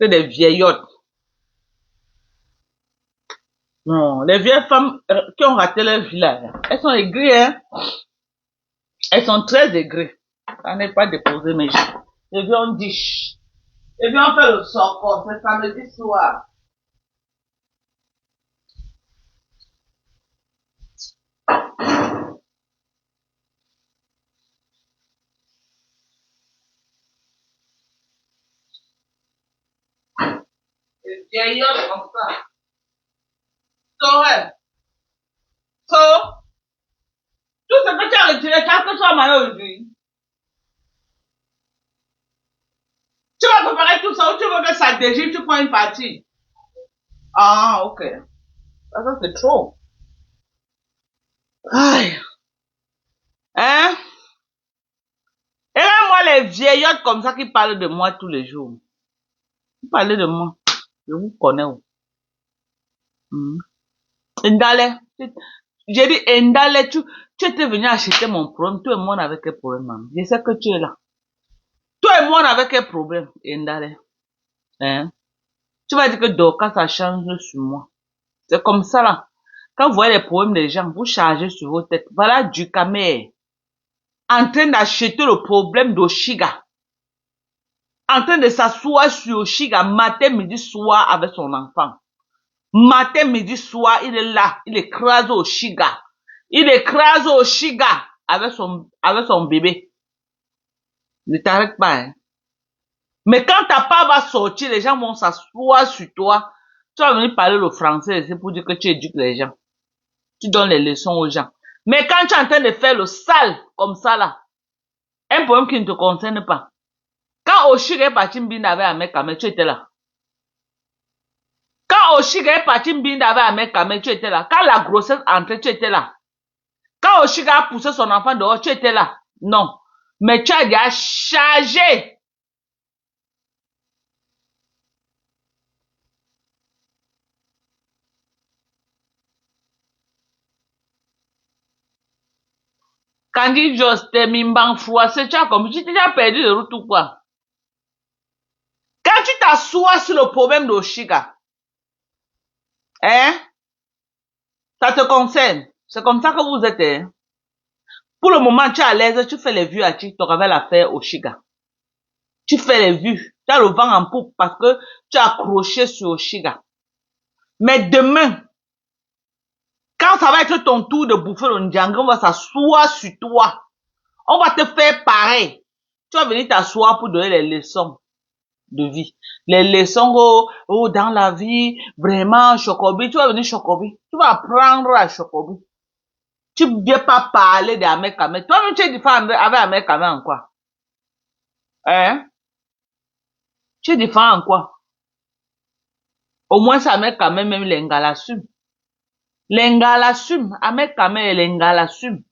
C'est des vieillottes. Non, les vieilles femmes qui ont raté leur vie là, elles sont aigries, hein. Elles sont très aigries. Ça n'est pas déposé, mais je viens on dit, et bien on fait le sort, c'est samedi soir. Les vieillottes comme ça. So, ouais. So, tout ce que tu as retiré, tu as que toi maman aujourd'hui. Tu vas préparer tout ça ou tu veux que ça dégire, tu prends une partie. Ah, ok. Ça c'est trop. Aïe. Hein? Et même moi, les vieillottes comme ça qui parlent de moi tous les jours. Vous parlez de moi. Je vous connais. Ndale. J'ai dit, Ndale, tu étais venu acheter mon problème. Toi et moi, on avait quel problème, maman? Je sais que tu es là. Toi et moi, on avait quel problème, Ndale? Hein? Tu vas dire que Dorcas, ça change sur moi. C'est comme ça, là. Quand vous voyez les problèmes des gens, vous chargez sur vos têtes. Voilà du camé en train d'acheter le problème d'Oshiga. En train de s'asseoir sur Oshiga matin, midi, soir avec son enfant. Matin, midi, soir, il est là. Il écrase Oshiga. Il écrase Oshiga avec son bébé. Ne t'arrête pas, hein. Mais quand ta part va sortir, les gens vont s'asseoir sur toi. Tu vas venir parler le français, c'est pour dire que tu éduques les gens. Tu donnes les leçons aux gens. Mais quand tu es en train de faire le sale, comme ça là, un problème qui ne te concerne pas. Quand Oshiga est parti Mbinda avec Amekame, tu étais là. Quand Oshiga est parti Mbinda avec Amekame, tu étais là. Quand la grossesse entrait, tu étais là. Quand Oshiga a poussé son enfant dehors, tu étais là. Non. Mais tu as déjà chargé. Candy Jost, Mimbang Fouassé, tu as comme, tu t'es déjà perdu de route ou quoi? Quand tu t'assois sur le problème d'Oshiga, hein, ça te concerne. C'est comme ça que vous êtes, hein. Pour le moment, tu es à l'aise, tu fais les vues à TikTok avec l'affaire Oshiga. Tu fais les vues. Tu as le vent en poupe parce que tu as accroché sur Oshiga. Mais demain, quand ça va être ton tour de bouffer le Ndjango, on va s'asseoir sur toi. On va te faire pareil. Tu vas venir t'asseoir pour donner les leçons de vie. Les leçons, dans la vie, vraiment, Chocobi. Tu vas venir Chocobi. Tu vas apprendre à Chocobi. Tu ne viens pas parler d'Amekame. Toi-même, tu es différent avec Amekame en quoi? Hein? Tu es différent en quoi? Au moins, ça Amekame, même l'Enga l'assume. L'Enga l'assume. Amekame et l'Enga l'assume.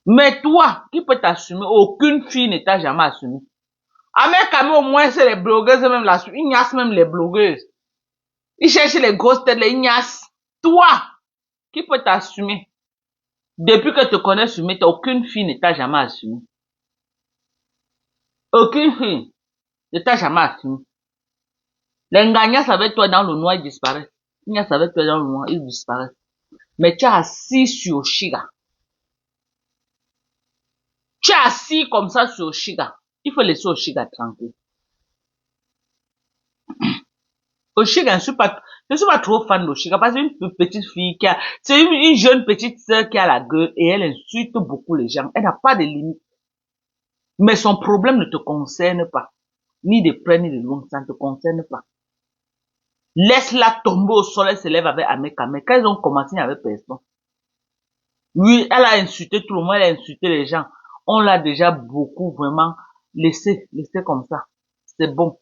Mais toi, qui peut t'assumer? Aucune fille ne t'a jamais assumé. Amekame, au moins, c'est les blogueuses même l'assument. Ils niassent même les blogueuses. Ils cherchent les grosses têtes, les ignaces. Toi, qui peut t'assumer? Depuis que tu te connais sur toi, aucune fille ne t'a jamais assumé. Aucune fille ne t'a jamais assumé. Les Nganyas avec toi dans le noir, ils disparaissent. Les Nganyas avec toi dans le noir, ils disparaissent. Mais tu es assis sur Oshiga. Tu es assis comme ça sur Oshiga. Il faut laisser Oshiga tranquille. Oshiga, je suis pas trop fan d'Oshiga parce que c'est une petite fille c'est une jeune petite sœur qui a la gueule et elle insulte beaucoup les gens. Elle n'a pas de limite. Mais son problème ne te concerne pas. Ni de près ni de loin, ça ne te concerne pas. Laisse-la tomber au sol, elle se lève avec Amekame. Quand ils ont commencé, il n'y avait personne. Oui, elle a insulté tout le monde, elle a insulté les gens. On l'a déjà beaucoup vraiment laissé comme ça. C'est bon.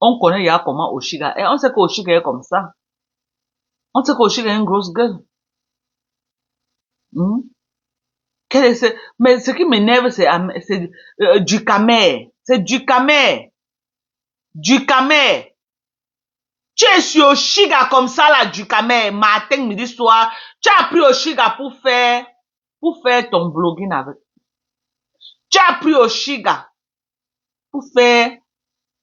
On connaît il y a comment Oshiga. Et on sait qu'Oshiga est comme ça. On sait qu'Oshiga a une grosse gueule. Hmm? Mais ce qui m'énerve, c'est du camé. C'est du camé. Du camé. Tu es sur Oshiga comme ça, là, du camé, matin, midi, soir. Tu as pris Oshiga pour faire ton blogging avec. Tu as pris Oshiga pour faire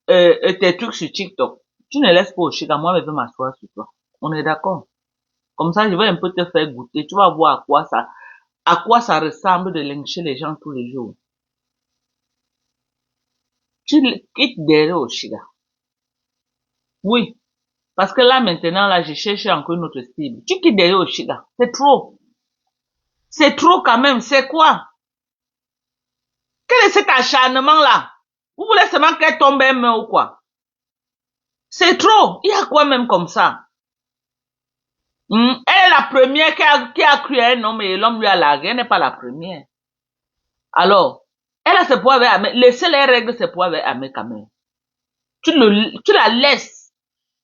tes trucs sur TikTok. Tu ne laisses pas Oshiga, moi, je vais m'asseoir sur toi. On est d'accord? Comme ça, je vais un peu te faire goûter. Tu vas voir à quoi ça ressemble de lyncher les gens tous les jours. Tu quittes derrière Oshiga. Oui. Parce que là, maintenant, là, je cherche encore une autre cible. Tu quittes derrière Oshiga. C'est trop. C'est trop quand même. C'est quoi? Quel est cet acharnement-là? Vous voulez seulement qu'elle tombe un main ou quoi? C'est trop. Il y a quoi même comme ça? Elle est la première qui a cru à un homme et l'homme lui a largué. Elle n'est pas la première. Alors, elle a ses poids avec Amé. Laissez les règles ses poids avec Amé Kamé. Tu la laisses.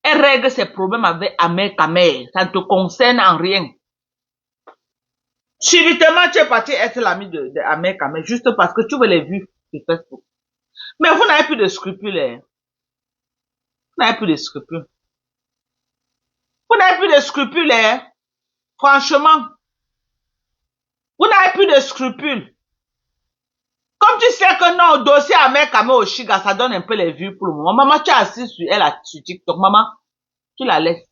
Elle règle ses problèmes avec Amé Kamé. Ça ne te concerne en rien. Subitement, tu es parti être l'ami de Amé Kamé juste parce que tu veux les vues sur Facebook. Mais vous n'avez plus de scrupules. Hein. Vous n'avez plus de scrupules. Vous n'avez plus de scrupules. Hein. Franchement. Vous n'avez plus de scrupules. Comme tu sais que non, dossier Amé Kamé Oshiga, ça donne un peu les vues pour le moment. Maman, tu es assis sur elle sur TikTok. Maman, tu la laisses.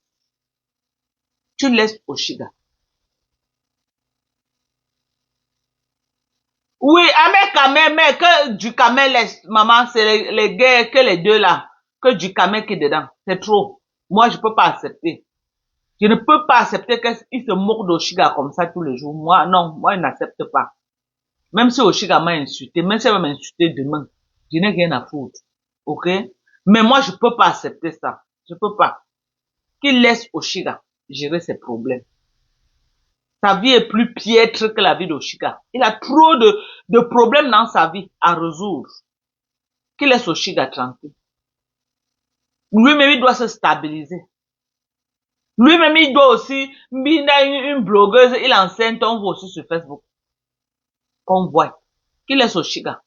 Tu laisses Oshiga. Oui, Amé Kamé, mais que du Kamé laisse. Maman, c'est les gars, que les deux là. Que du Kamé qui est dedans. C'est trop. Moi, je peux pas accepter. Je ne peux pas accepter qu'il se moque d'Oshiga comme ça tous les jours. Moi, non, moi, je n'accepte pas. Même si Oshiga m'a insulté, même si elle va m'insulter demain, je n'ai rien à foutre. Ok? Mais moi, je peux pas accepter ça. Je peux pas. Qu'il laisse Oshiga gérer ses problèmes. Sa vie est plus piètre que la vie d'Oshiga. Il a trop de problèmes dans sa vie à résoudre. Qu'il laisse Oshiga tranquille. Lui-même, il doit se stabiliser. Lui-même, il doit aussi, il a une blogueuse, il enseigne, on voit aussi sur Facebook. Qu'on voit. Qu'il laisse Oshiga.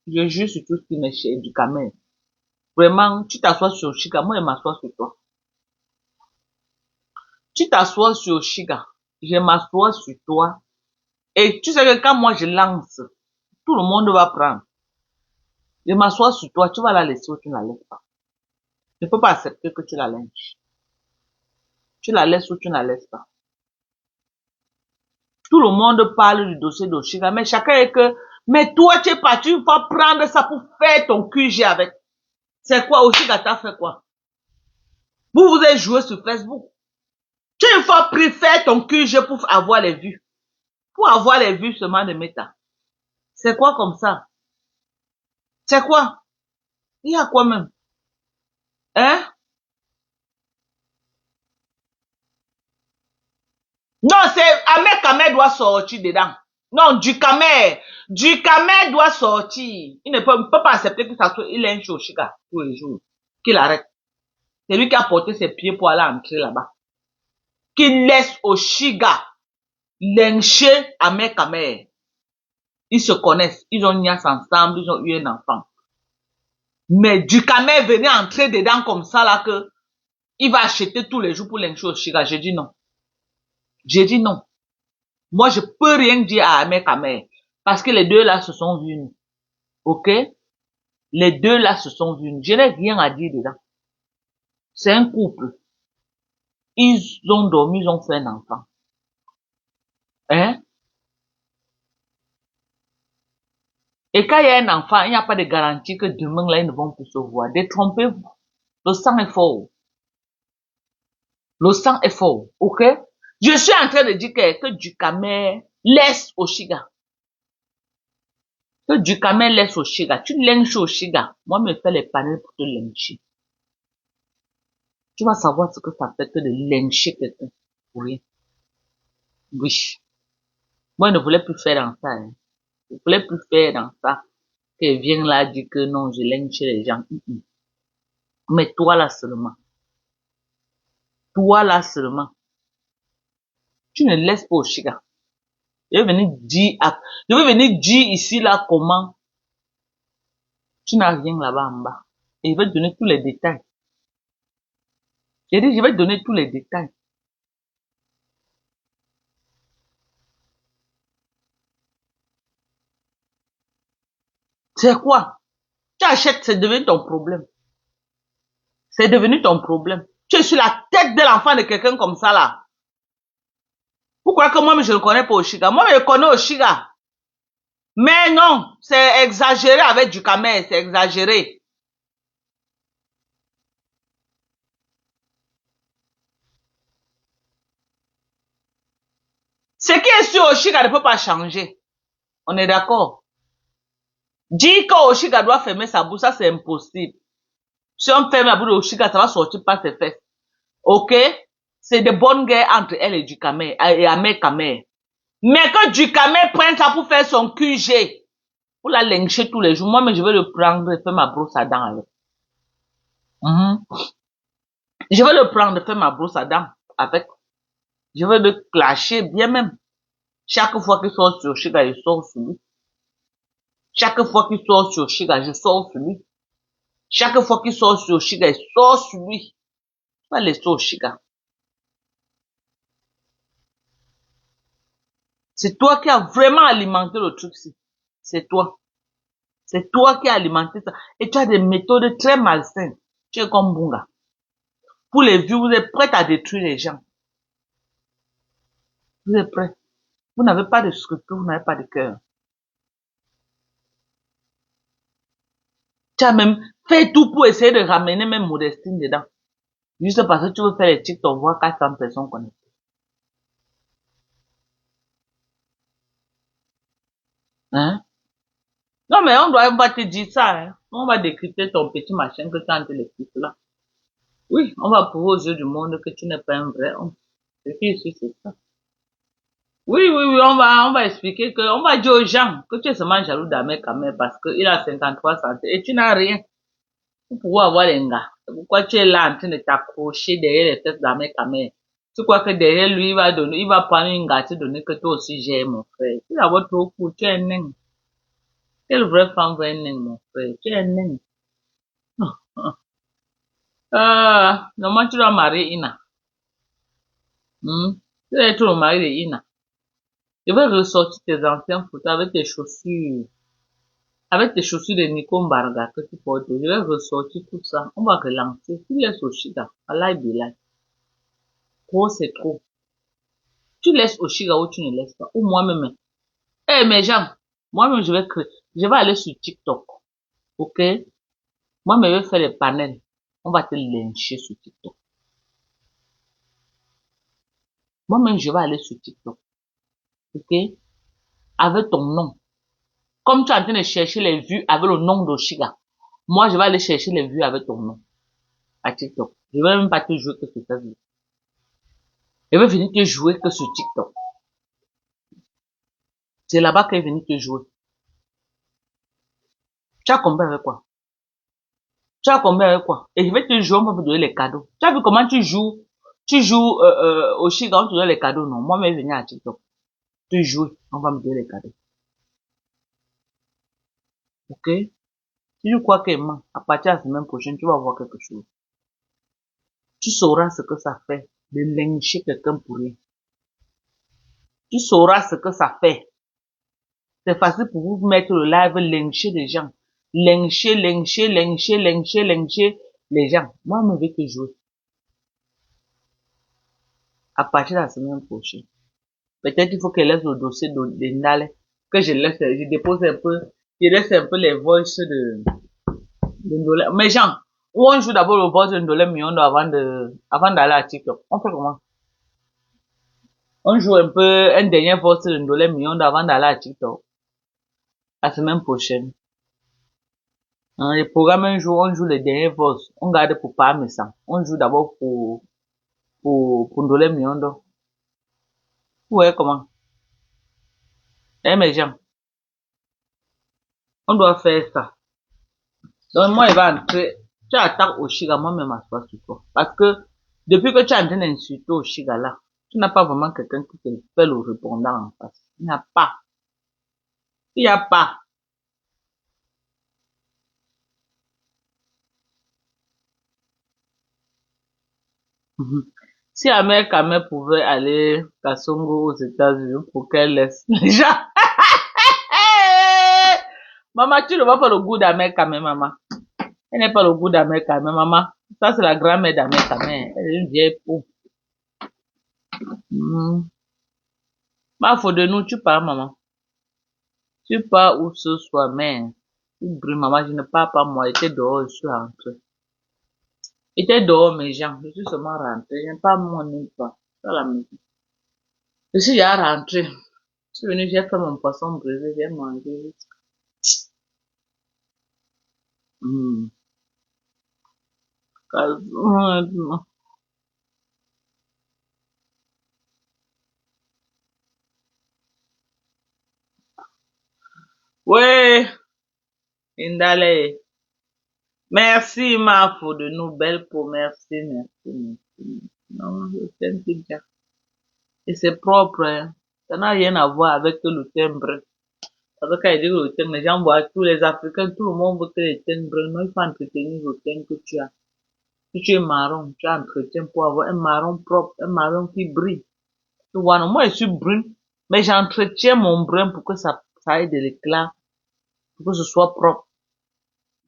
Je jure sur tout ce qui m'est cher du Kamel. Vraiment, tu t'assois sur Oshiga, moi je m'assois sur toi. Tu t'assois sur Oshiga, je m'assois sur toi. Et tu sais que quand moi je lance, tout le monde va prendre. Je m'assois sur toi, tu vas la laisser ou tu ne la laisses pas. Je ne peux pas accepter que tu la lynches. Tu la laisses ou tu ne la laisses pas. Tout le monde parle du dossier d'Oshiga, mais chacun est que, mais toi tu es parti une fois prendre ça pour faire ton QG avec. C'est quoi Oshiga t'a fait quoi? Vous vous êtes joué sur Facebook. Tu as une fois pris faire ton QG pour avoir les vues. Pour avoir les vues seulement de Meta. C'est quoi comme ça? C'est quoi? Il y a quoi même? Hein? Non, c'est Ahmed Kamer doit sortir dedans. Non, du Kamer doit sortir. Il ne peut pas accepter que ça soit, il est un Oshiga tous les jours. Qu'il arrête. C'est lui qui a porté ses pieds pour aller entrer là-bas. Qu'il laisse Oshiga lyncher Ahmed Kamer. Ils se connaissent, ils ont niasse ensemble, ils ont eu un enfant. Mais du Kamer venait entrer dedans comme ça là que il va acheter tous les jours pour lyncher Oshiga. J'ai dit non. J'ai dit non. Moi, je peux rien dire à Ahmed Kamer. Parce que les deux là se sont vus. Ok? Les deux là se sont vus. Je n'ai rien à dire dedans. C'est un couple. Ils ont dormi, ils ont fait un enfant. Hein? Et quand il y a un enfant, il n'y a pas de garantie que demain, là, ils ne vont plus se voir. Détrompez-vous. Le sang est fort. Le sang est fort. OK? Je suis en train de dire que Ducamel laisse Oshiga. Que Ducamel laisse Oshiga. Tu lynches Oshiga. Moi, me fais les panels pour te lyncher. Tu vas savoir ce que ça fait que de lyncher quelqu'un pour rien. Oui. Moi, je ne voulais plus faire dans ça. Hein. Je ne voulais plus faire dans ça. Qu'elle vienne là dire que non, je lynche les gens. Mais toi là seulement. Toi là seulement. Tu ne laisses pas Oshiga. Je vais venir dire ici là comment tu n'as rien là-bas en bas. Et je vais te donner tous les détails. J'ai dit, je vais te donner tous les détails. C'est quoi? Tu achètes, c'est devenu ton problème. C'est devenu ton problème. Tu es sur la tête de l'enfant de quelqu'un comme ça là. Pourquoi que moi je ne connais pas Oshiga? Moi je connais Oshiga. Mais non, c'est exagéré avec Ducamel, c'est exagéré. Ce qui est sur Oshiga ne peut pas changer. On est d'accord? Dire que Oshiga doit fermer sa bouche, ça c'est impossible. Si on ferme la bouche de Oshiga, ça va sortir par ses fesses. Ok? C'est de bonnes guerres entre elle et Ducamel, et Ahmed Kamer. Mais que Ducamel prenne ça pour faire son QG, pour la lyncher tous les jours, moi, mais je vais le prendre et faire ma brosse à dents avec. Je vais le prendre et faire ma brosse à dents avec. Je vais le clasher bien même. Chaque fois qu'il sort sur Oshiga, je sors sur lui. Chaque fois qu'il sort sur Oshiga, je sors sur lui. Chaque fois qu'il sort sur Oshiga, il sort sur lui. Pas laisser Oshiga. C'est toi qui as vraiment alimenté le truc-ci. C'est toi. C'est toi qui as alimenté ça. Et tu as des méthodes très malsaines. Tu es comme Bunga. Pour les vues, vous êtes prêts à détruire les gens. Vous êtes prêts. Vous n'avez pas de scrupules, vous n'avez pas de cœur. Tu as même fait tout pour essayer de ramener même Modestine dedans. Juste parce que tu veux faire les TikTok, voir 400 personnes connectées. Hein? Non, mais on va te dire ça, hein. On va décrypter ton petit machin que tu as entre les pistes là. Oui, on va prouver aux yeux du monde que tu n'es pas un vrai homme. Ce qui est sûr, c'est ça. Oui, on va expliquer que, on va dire aux gens que tu es seulement jaloux d'Ahmed Kamer parce qu'il a 53 centimes et tu n'as rien pour pouvoir avoir les gars. C'est pourquoi tu es là en train de t'accrocher derrière les fesses d'Ahmed Kamer. Tu crois que derrière lui, il va prendre une gâteau donner que toi aussi j'ai, mon frère. Tu vas avoir trop court, tu es un nain. Quelle vraie femme veut un nain, mon frère? Tu es un nain. Normalement, tu dois marier Ina. Tu dois être le mari de Ina. Je vais ressortir tes anciennes photos avec tes chaussures. Avec tes chaussures de Nico Mbarga que tu portes. Je vais ressortir tout ça. On va relancer. Tu laisses Oshiga. Allah billah. Trop, c'est trop. Tu laisses Oshiga ou tu ne laisses pas. Ou moi-même. Eh, mes gens. Moi-même, je vais aller sur TikTok. Ok? Moi-même, je vais faire les panels. On va te lyncher sur TikTok. Moi-même, je vais aller sur TikTok. Ok? Avec ton nom. Comme tu es en train de chercher les vues avec le nom d'Oshiga. Moi, je vais aller chercher les vues avec ton nom. À TikTok. Je vais même pas te jouer que sur ta vie. Je vais venir te jouer que sur TikTok. C'est là-bas qu'elle est venue te jouer. Tu as combien avec quoi? Tu as combien avec quoi? Et je vais te jouer, on va me donner les cadeaux. Tu as vu comment tu joues Oshiga, on te donne les cadeaux, non? Moi, je vais venir à TikTok. Tu joues, on va me donner les cadeaux. Ok? Si tu crois qu'elle ment, à partir de la semaine prochaine, tu vas voir quelque chose. Tu sauras ce que ça fait de lyncher quelqu'un pour rien. Tu sauras ce que ça fait. C'est facile pour vous mettre le live, lyncher des gens. Lyncher les gens. Moi, je vais te jouer. À partir de la semaine prochaine. Peut-être qu'il faut qu'elle laisse le dossier de Ndale. Que je laisse, je dépose un peu. il laisse un peu les voices de Ndolé. Mais Jean, où on joue d'abord le voice de Ndolé Miondo avant d'aller à TikTok. On fait comment? On joue un peu un dernier voice de Ndolé Miondo avant d'aller à TikTok. La semaine prochaine. Hein, les programmes un jour, on joue les derniers voice. On garde pour pas mais ça. On joue d'abord pour Ndolé Miondo. Ouais, comment? Eh, mais Jean, on doit faire ça. Donc, moi, il va entrer. Tu attaques Oshiga, moi-même, m'assois sur toi. Parce que, depuis que tu es en train d'insulter Oshiga là, tu n'as pas vraiment quelqu'un qui te fait le répondant en face. Il n'y a pas. Il n'y a pas. Mhm. Si Ahmed Kamel pouvait aller Kasongo aux États-Unis pour qu'elle laisse les gens. Maman, tu ne vois pas le goût d'Ahmed Kamel, maman. Elle n'est pas le goût d'Ahmed Kamel, maman. Ça, c'est la grand-mère d'Ahmed Kamel. Elle est une vieille peau. Ma faut de nous, tu pars, maman. Tu pars où ce soit, mais. Tu bruit, maman, je ne pars pas, moi. J'étais dehors, je suis rentré. J'étais dehors, mes gens. Je suis seulement rentré. Je n'ai pas mon nez, pas. Dans la maison. Je suis déjà rentré. Je suis venu, j'ai fait mon poisson brisé, j'ai mangé. Hmm. Ouais, Indale. Merci, ma faut de nous belles peaux. Merci, merci. Non, c'est un petit gars. Et c'est propre, hein. Ça n'a rien à voir avec le timbre. Parce que quand il dit le timbre, les gens voient tous les Africains, tout le monde veut que les timbres. Non, il faut entretenir le timbre que tu as. Si tu es marron, tu entretiens pour avoir un marron propre, un marron qui brille. Tu vois, non, moi je suis brune, mais j'entretiens mon brun pour que ça ait de l'éclat, pour que ce soit propre.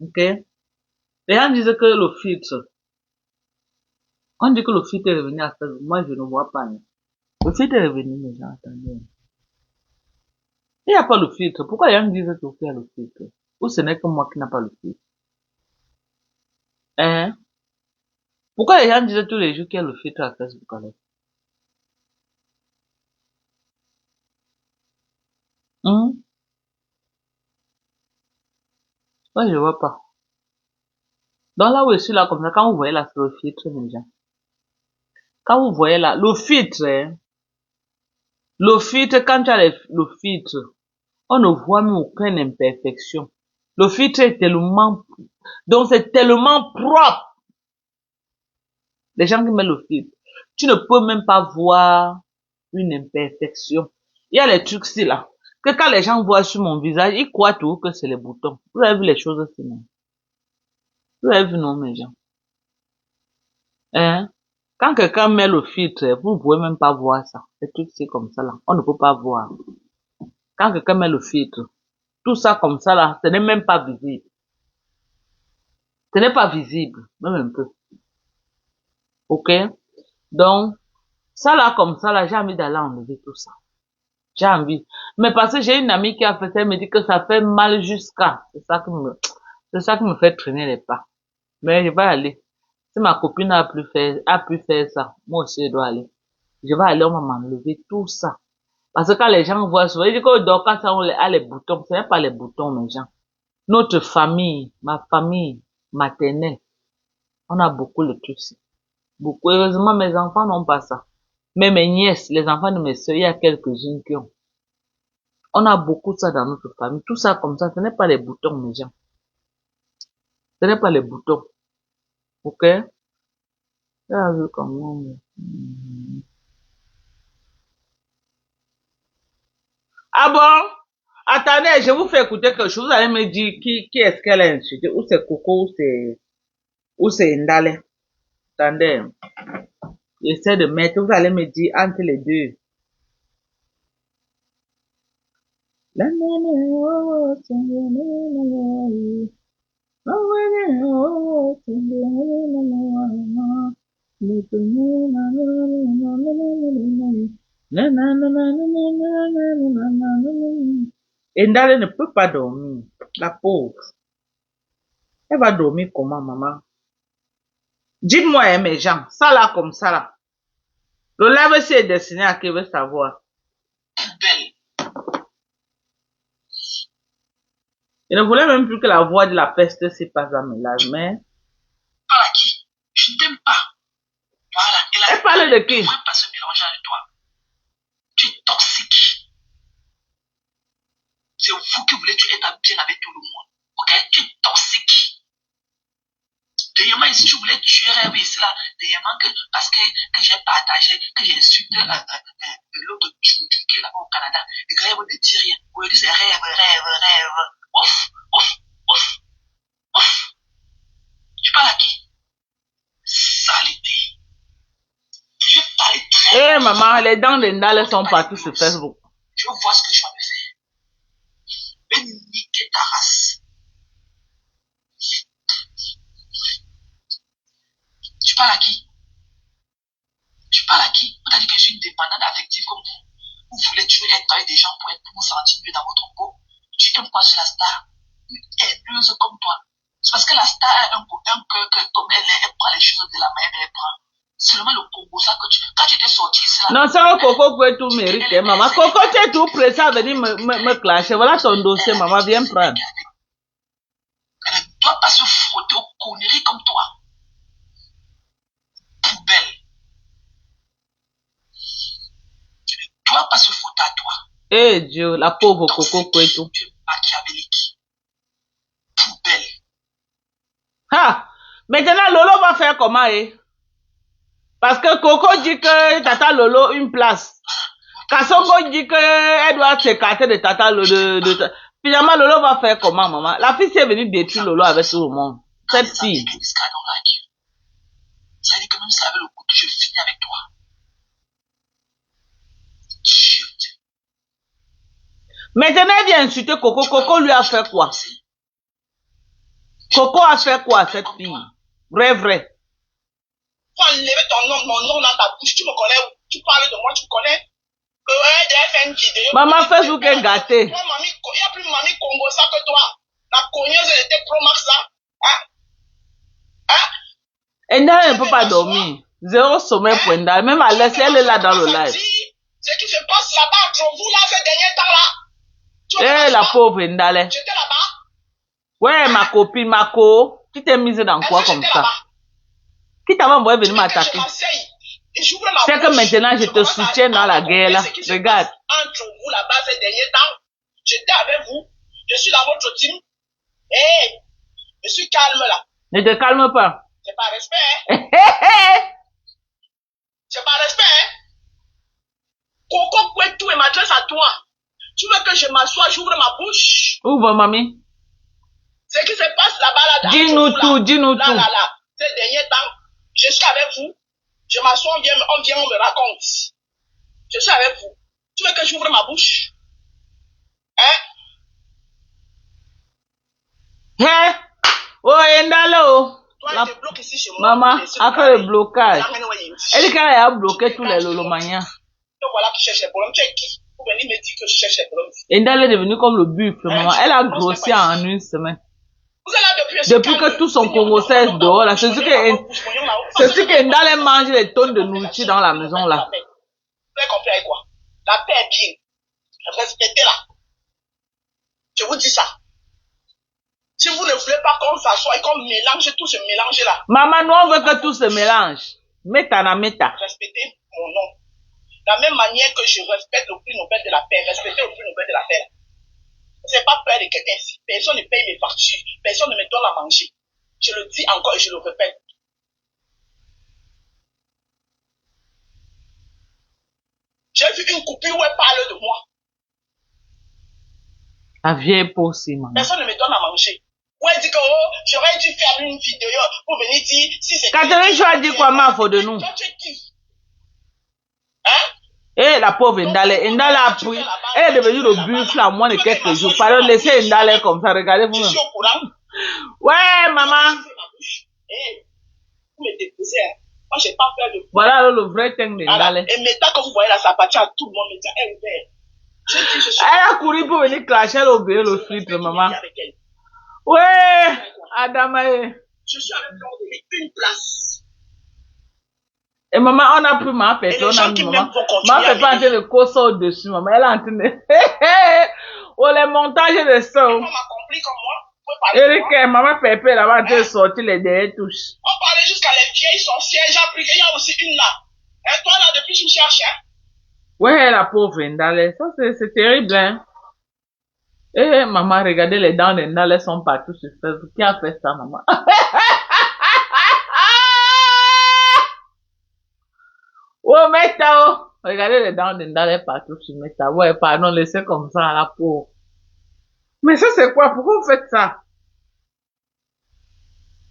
Ok? Les gens disent que le filtre, on dit que le filtre est revenu à Facebook. Moi, je ne vois pas. Hein. Le filtre est revenu, les gens, attendez. Il n'y a pas le filtre. Pourquoi les gens disent qu'il y a le filtre? Ou ce n'est que moi qui n'a pas le filtre? Hein? Pourquoi les gens disent tous les jours qu'il y a le filtre à Facebook alors? Hum? Moi, je vois pas. Donc là où je suis là, comme ça, quand vous voyez là, c'est le filtre, les gens. Quand vous voyez là, le filtre, hein, le filtre, quand tu as le filtre, on ne voit même aucune imperfection. Le filtre est tellement, donc c'est tellement propre. Les gens qui mettent le filtre, tu ne peux même pas voir une imperfection. Il y a les trucs ici là, que quand les gens voient sur mon visage, ils croient tout que c'est les boutons. Vous avez vu les choses ici, non? Vous avez vu, non, mes gens? Hein? Quand quelqu'un met le filtre, vous ne pouvez même pas voir ça. Les trucs c'est comme ça là, on ne peut pas voir. Quand quelqu'un met le filtre, tout ça comme ça là, ce n'est même pas visible. Ce n'est pas visible, même un peu. Ok? Donc, ça là comme ça là, j'ai envie d'aller enlever tout ça. J'ai envie. Mais parce que j'ai une amie qui a fait ça, elle me dit que ça fait mal jusqu'à. C'est ça qui me fait traîner les pas. Mais je vais aller. Si ma copine a pu faire ça, moi aussi je dois aller. Je vais aller, on va m'enlever tout ça. Parce que quand les gens voient souvent, ils disent que quand ça a les boutons, ce n'est pas les boutons, mes gens. Notre famille, ma famille maternelle, on a beaucoup de trucs. Beaucoup. Heureusement, mes enfants n'ont pas ça. Mais mes nièces, les enfants de mes soeurs, il y a quelques-unes qui ont. On a beaucoup de ça dans notre famille. Tout ça comme ça, ce n'est pas les boutons, mes gens. Ce n'est pas les boutons. Ok? Ça, vu comment. Ah bon? Attendez, je vous fais écouter quelque chose. Vous allez me dire qui est-ce qu'elle a insulté. Ou c'est Coco, ou c'est Ndale. Attendez. J'essaie de mettre, vous allez me dire entre les deux. Et Ndale ne peut pas dormir. La pauvre. Elle va dormir comment, maman? Dites-moi, hein, mes gens, ça là comme ça là. Le lève c'est destiné à qui veut savoir. Belle. Je ne voulais même plus que la voix de la peste se passe à mes lèvres, mais... Parle à qui? Je ne t'aime pas. Voilà. Elle parle de qui? Elle ne pas se mélanger avec toi. Tu es toxique. C'est vous qui voulez tuer être bien avec tout le monde. Ok? Tu es toxique. Deuxièmement, si tu voulais tuer oui, c'est là. Deuxièmement, parce que j'ai partagé, que j'ai insulté l'autre Juju qui est là-bas au Canada. Et que ne dit rien. Aujourd'hui, c'est rêve. Ouf. Tu parles à qui? Saleté. Je vais parler très Eh maman, les dents de Ndale sont partout sur Facebook. Je veux voir ce que je vais me faire. Je vais niquer ta race. Tu parles à qui? On t'a dit que je suis une dépendante affective comme vous. Vous voulez tuer être avec des gens pour vous sentir mieux dans votre peau. Tu t'aimes quoi sur la star? Une haineuse comme toi. C'est parce que la star a un cœur que comme elle prend les choses de la main, elle prend. Seulement le Congo, ça que quand tu t'es sorti, c'est là. Non, ça va, Coco peut tout mériter, maman. Coco, tu es tout pressé à venir me clasher. Voilà ton dossier, maman, viens prendre. Elle ne doit pas se frotter aux conneries comme toi. Poubelle. Tu ne dois pas se frotter à toi. Eh Dieu, la pauvre Coco Kwetu. Tu es machiavélique. Poubelle. Ah, maintenant Lolo va faire comment, eh? Parce que Coco dit que Tata Lolo une place. Kassongo dit que elle doit s'écarter de Tata Lolo. Finalement, Lolo va faire comment, maman? La fille est venue détruire Lolo avec tout le monde. Cette fille. Ça veut dire que même si avec le coup, je finis avec toi. Maintenant, elle vient insulter Coco. Coco lui a fait quoi? Coco a fait quoi, cette fille? Vrai. Faut enlever mon nom dans ta bouche. Tu me connais? Tu parles de moi, tu me connais? Maman, Facebook est gâtée. Il n'y a plus mamie Congo ça que toi. La cogneuse, elle était pro max là. Enda ne peut pas dormir. Zéro sommeil pour Enda. Même à l'est, elle est là dans le live. Ce qui se passe là-bas entre vous là ces derniers temps là. Eh, la pauvre Enda. J'étais là-bas. Ouais, ma copine, Mako. Tu t'es mise dans quoi comme ça? Qui t'a envoyé venir m'attaquer? C'est que maintenant je te soutiens dans la guerre là. Regarde. Entre vous là-bas ces derniers temps, j'étais avec vous. Je suis dans votre team. Hé, je suis calme là. Ne te calme pas. C'est pas respect, hein? C'est pas respect, hein? Coco Kwetu et m'adresse à toi. Tu veux que je m'assoie, j'ouvre ma bouche? Ouvre, mamie. Ce qui se passe là-bas, là. Dis-nous tout. Là. Ces derniers temps, je suis avec vous. Je m'assois, on me raconte. Je suis avec vous. Tu veux que j'ouvre ma bouche? Hein? Hein? Oh, Endalo. Toi, tu bloques ici chez moi. Maman, après le blocage. Elle dit qu'elle a bloqué tous les lolomaniens. Donc voilà qui cherche les problèmes. Tu es qui? Pour venir me dire que je cherche les problèmes. Endalo est devenue comme le buffle, maman. Elle a grossi en une semaine. Depuis que tout son Congo est dehors, là, c'est ce que Ndale mange les tonnes de nourriture dans la maison, là. Vous avez compris avec quoi? La paix est bien. Respectez-la. Je vous dis ça. Si vous ne voulez pas qu'on s'assoie et qu'on mélange tout ce mélange-là. Maman, nous, on veut que tout se mélange. Meta. Respectez mon nom. De la même manière que je respecte le prix Nobel de la paix, respectez le prix Nobel de la paix. C'est pas peur de quelqu'un ici. Personne ne paye mes factures. Personne ne me donne à manger. Je le dis encore et je le répète. J'ai vu une coupure où elle parle de moi. La vieille possible, maman. Personne ne me donne à manger. Où elle dit que oh, j'aurais dû faire une vidéo pour venir dire si c'est... Catherine, tu as dit quoi, ma faute de nous? Hein? Eh, la pauvre Ndale. Ndale a pris. Elle est devenue le buffle à moins de quelques jours. Pardon, laissez Ndale comme ça. Regardez vous-même. Je suis au courant. Ouais, maman. Eh, vous me déposez. Moi, j'ai pas peur de... Voilà le vrai thing de Ndale. Et maintenant que vous voyez là, ça appartient à tout le monde. Elle est ouverte. Elle a couru pour venir clasher le obéir le flip, maman. Ouais, Adamae. Je suis avec une place. Et maman, on a pris ma Et pépé, les on a gens mis qui maman. m'aiment vont Ma continuer à pépé en train venir. de courser au-dessus, maman. Elle est en train de... Oh, les montages de On son. m'a compris comme moi. Vous pouvez parler de Eric, moi. maman pépé là-bas en train de sortir les dernières touches. On parlait jusqu'à les vieilles sorcières. J'ai appris qu'il y a aussi une là. Et toi là, depuis tu me cherches, hein? Ouais, la pauvre Ndale. Ça, c'est terrible, hein. Eh, maman, regardez les dents d'Ndale sont partout sur Facebook. Qui a fait ça, maman? Oh, Meta, regardez les dents d'Ndale partout sur Meta. Ouais, pardon, laissez comme ça, la pauvre. Mais ça, c'est quoi? Pourquoi vous faites ça?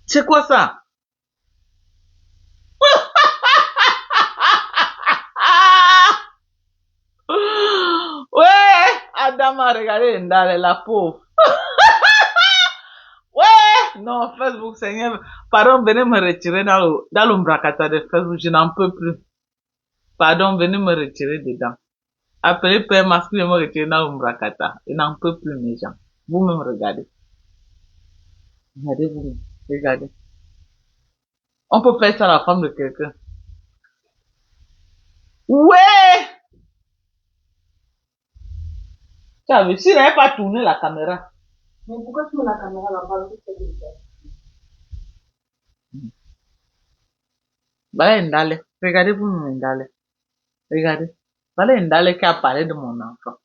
C'est quoi ça? Ouais, Adama, regardez Ndale, la pauvre. Ouais, non, Facebook, Seigneur. Pardon, venez me retirer dans l'ombracata de Facebook, je n'en peux plus. Pardon, venez me retirer dedans. Appelez Père Masque, je me retirer dans l'ombracata. Je n'en peux plus, mes gens. Vous-même regardez. Regardez vous-même. Regardez. On peut faire ça à la femme de quelqu'un. Ouais! Tu as vu, si n'avait pas tourné la caméra. Mais pourquoi tu mets la caméra là-bas? Voilà Ndale. Regardez vous-même Ndale. Regardez. Voilà Ndale qui a parlé de mon enfant.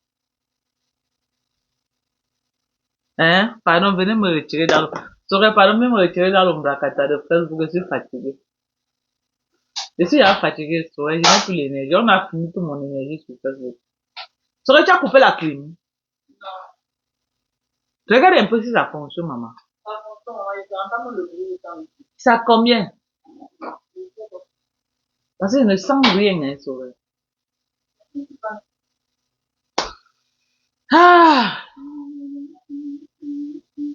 Hein? Pardon, venez me retirer dans le... Pardon, venez me retirer dans l'ombracata de Facebook, je suis fatigué. Je suis fatigué, je n'ai plus l'énergie. On a fini toute mon énergie sur Facebook. Tu as coupé la clim? Regarde un peu si ça fonctionne, maman. Ça fonctionne, maman, le bruit. Ça combien? Parce que je ne sens rien, hein, Sorel. Ah!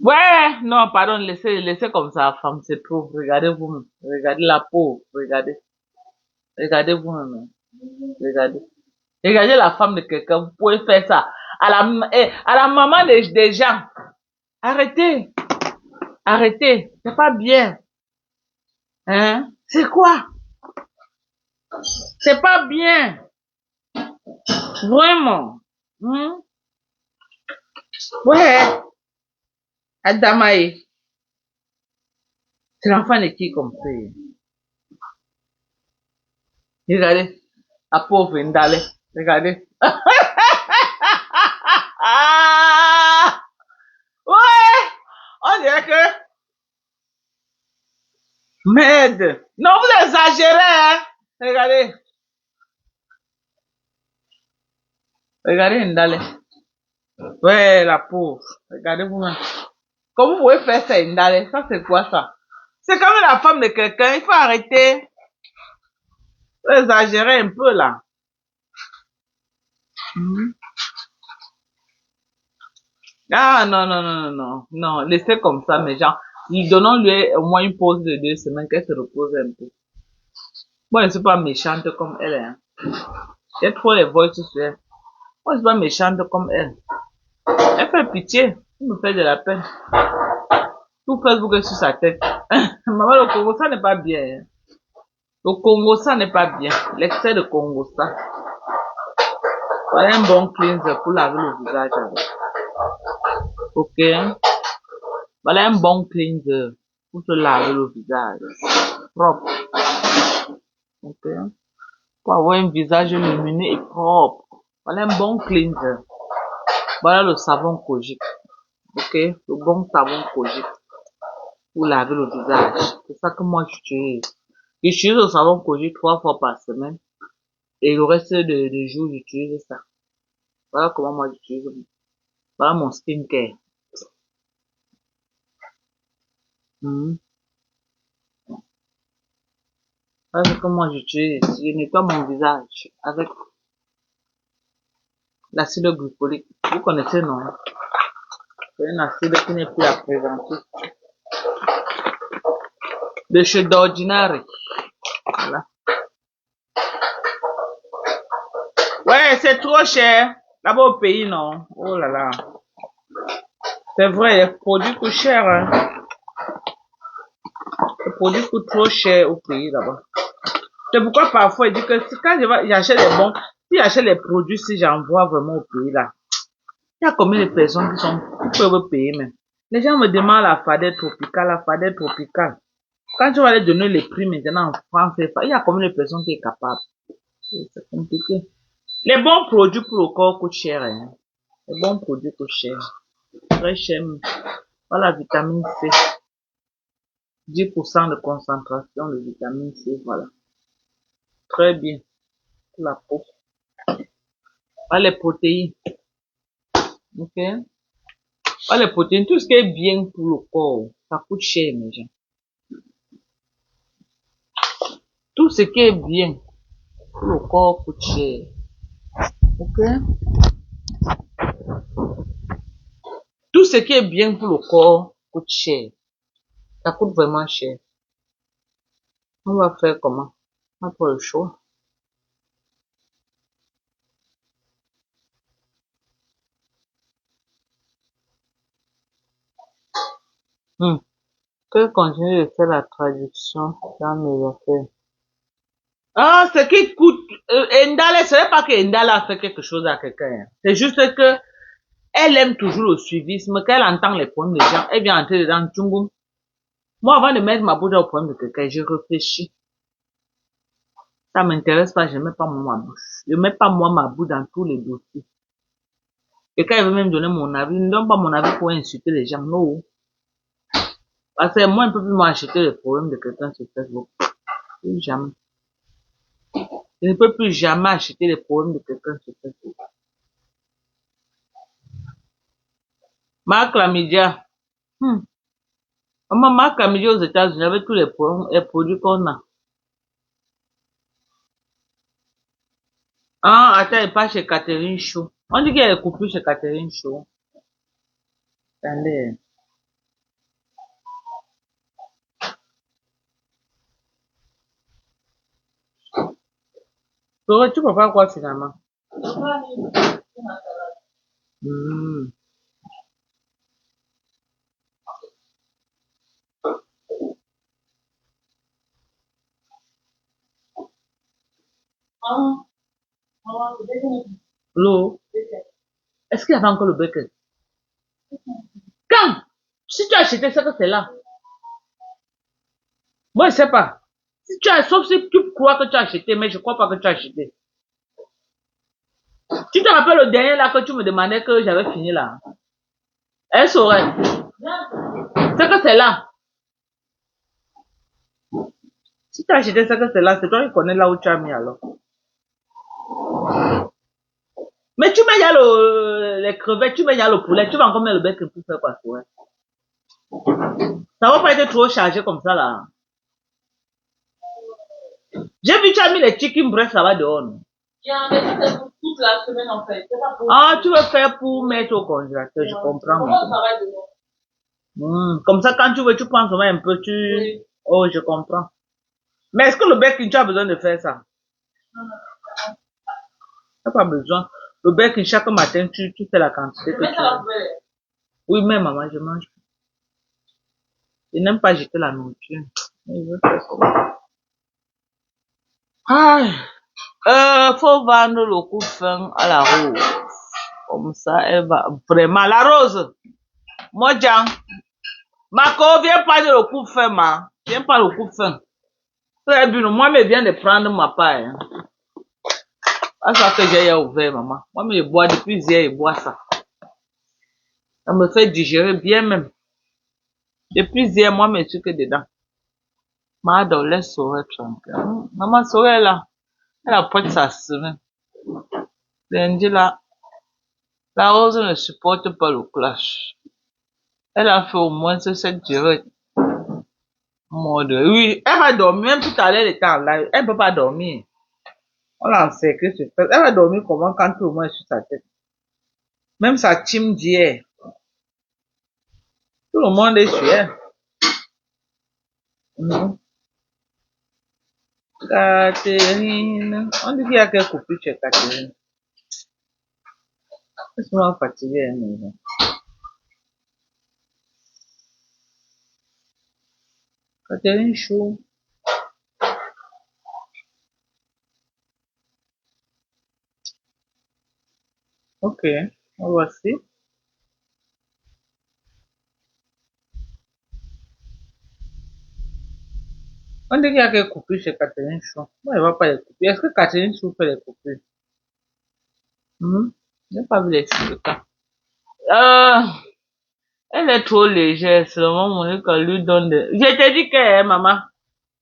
Ouais, non, pardon, laissez comme ça, femme, c'est trop. Regardez vous-même. Regardez la pauvre, regardez. Regardez vous-même. Regardez. Regardez la femme de quelqu'un, vous pouvez faire ça. À la maman des gens. Arrêtez. Arrêtez. C'est pas bien. Hein? C'est quoi? C'est pas bien. Vraiment. Hein? Ouais. Adamae. C'est l'enfant de qui comme ça? Regardez. La pauvre Ndale. Regardez. Ah! Ouais! On dirait que... Merde! Non, vous exagérez, hein? Regardez. Regardez Ndale. Ouais, la pauvre. Regardez vous-même. Comment vous pouvez faire ça, Ndale? Ça, c'est quoi ça? C'est comme la femme de quelqu'un. Il faut arrêter. Vous exagérez un peu, là. Ah, non, non, non, non, non. Non, laissez comme ça, mes gens. Donnons-lui au moins une pause de 2 semaines, qu'elle se repose un peu. Moi, je ne suis pas méchante comme elle, hein. J'ai trop les voix sur elle. Moi, je suis pas méchante comme elle. Elle fait pitié. Elle me fait de la peine. Tout Facebook est sur sa tête. Maman, le Congo, ça n'est pas bien. Hein. Le Congo, ça n'est pas bien. L'excès de Congo, ça. Voilà un bon cleanser pour laver le visage avec. Ok. Voilà un bon cleanser pour se laver le visage. Propre. Ok. Pour avoir un visage lumineux et propre. Voilà un bon cleanser. Voilà le savon Kojic. Ok. Le bon savon Kojic. Pour laver le visage. C'est ça que moi j'utilise. J'utilise le savon Kojic 3 fois par semaine. Et le reste de jours, j'utilise ça. Voilà comment moi j'utilise. Voilà mon skincare. Voilà ce que moi j'utilise. Je nettoie mon visage avec l'acide glycolique. Vous connaissez, non? C'est un acide qui n'est plus à présenter. De chez d'ordinaire. Voilà. Ouais, c'est trop cher. Là-bas au pays, non. Oh là là. C'est vrai, les produits coûtent cher, hein. Les produits coûtent trop cher au pays là-bas. C'est pourquoi parfois, il dit que quand j'achète les bons, si j'achète les produits, si j'envoie vraiment au pays là, il y a combien de personnes qui peuvent payer même. Les gens me demandent la fadette tropicale, la fadette tropicale. Quand tu vas aller donner les prix maintenant en France, il y a combien de personnes qui sont capables. C'est compliqué. Les bons produits pour le corps coûtent cher, hein. Les bons produits coûtent cher. Très cher. Voilà, la vitamine C. 10% de concentration de vitamine C, voilà. Très bien. Pour la peau. Voilà les protéines. Ok? Voilà les protéines. Tout ce qui est bien pour le corps, ça coûte cher, mes gens. Tout ce qui est bien pour le corps coûte cher. Ok? Tout ce qui est bien pour le corps coûte cher. Ça coûte vraiment cher. On va faire comment? On n'a pas le choix. Je peux continuer de faire la traduction dans mes affaires. Ah, ce qui coûte, Endale, ce n'est pas que Endale a fait quelque chose à quelqu'un. Hein. C'est juste que elle aime toujours le suivisme. Quand elle entend les problèmes des gens, elle vient entrer dedans. Tchungoum. Moi, avant de mettre ma bouche au problème de quelqu'un, je réfléchis. Ça m'intéresse pas, je mets pas moi ma bouche. Je mets pas moi ma bouche dans tous les dossiers. Et quand il veut même donner mon avis, ne donne pas mon avis pour insulter les gens, non. Parce que moi, un peu plus m'acheter les problèmes de quelqu'un sur Facebook. Plus jamais. Je ne peux plus jamais acheter les problèmes de quelqu'un sur Facebook. Marc Lamidia. Maman, Marc Lamidia aux États-Unis avec tous les produits qu'on a. Ah, attends, il pas chez Catherine Chou. On dit qu'il y a des coupures chez Catherine Chou. Attendez. Tu peux faire quoi finalement? L'eau. Est-ce qu'il y avait encore le bacon? Quand? Si tu as acheté ça, que c'est là. Moi, je sais pas. Si tu as, sauf si tu crois que tu as acheté, mais je crois pas que tu as acheté. Tu te rappelles le dernier là que tu me demandais que j'avais fini là? Elle saurait. C'est que c'est là. Si tu as acheté ça que c'est là, c'est toi qui connais là où tu as mis alors. Mais tu mets, il y a les crevettes, tu mets, il y a le poulet, tu vas encore mettre le bacon pour faire quoi, ouais. Ça va pas être trop chargé comme ça là. J'ai vu, tu as mis les chicken breast là-bas dehors. Non? Mais ça, c'est pour toute la semaine en fait. Ah, tu veux faire pour mettre au congélateur, je comprends. Comme ça, quand tu veux, tu prends seulement un peu, Oui. Oh, je comprends. Mais est-ce que le bacon, tu as besoin de faire ça? Tu n'as pas besoin. Le bacon, chaque matin, tu fais la quantité que tu veux. Oui, mais maman, je mange. Je n'aime pas jeter la nourriture. Mais je veux faire ça. Faut vendre le coup de fin à la rose. Comme ça, elle va vraiment. La rose. Moi, Jean. Marco, viens pas de le coup de fin, ma. Viens pas le coup de fin. Très bien. Moi, mais viens de prendre ma part. Hein. C'est ça que j'ai ouvert, maman. Moi, mais je bois depuis hier, je bois ça. Ça me fait digérer bien même. Depuis hier, moi, mais je suis que dedans. Madame, laisse Sorel tranquille. Maman Sorel là, elle apporte sa semaine. Lundi là, la rose ne supporte pas le clash. Elle a fait au moins cette durée. Oui, elle va dormir, même tout à l'heure, elle était en live. Elle ne peut pas dormir. On l'a encerclée sur face. Elle va dormir comment quand tout le monde est sur sa tête. Même sa team d'hier. Tout le monde est sur elle. Catherine. On dit qu'il y a quelques coupures chez Catherine. Je suis vraiment fatiguée, hein, Catherine Chou. Ok, voici. On dit qu'il y a quelques coupures chez Catherine Chou. Moi, je ne vois pas les coupures. Est-ce que Catherine Chou fait les coupures? Je n'ai pas vu les cas. Elle est trop légère, c'est le moment qu'on lui donne de... Je te dis que, maman,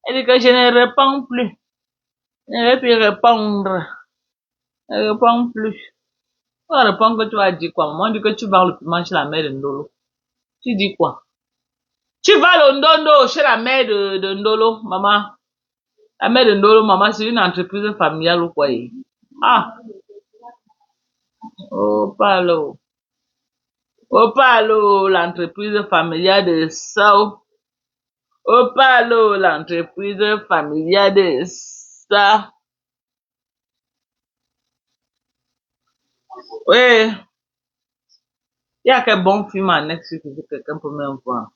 elle dit que je ne réponds plus. Je ne vais plus répondre. Je ne réponds plus. Tu vas répondre que tu vas dire quoi? Maman dit que tu vas le piment chez la mère de Ndolo. Tu dis quoi? Tu vas au Ndondo chez la mère de Ndolo, maman. La mère de Ndolo, maman, c'est une entreprise familiale ou quoi? Ah, oh, palo. Oh, palo, l'entreprise familiale de Sao. Oh, palo, l'entreprise familiale de ça. Oui, il y a quel bon film en Netflix que quelqu'un peut même voir.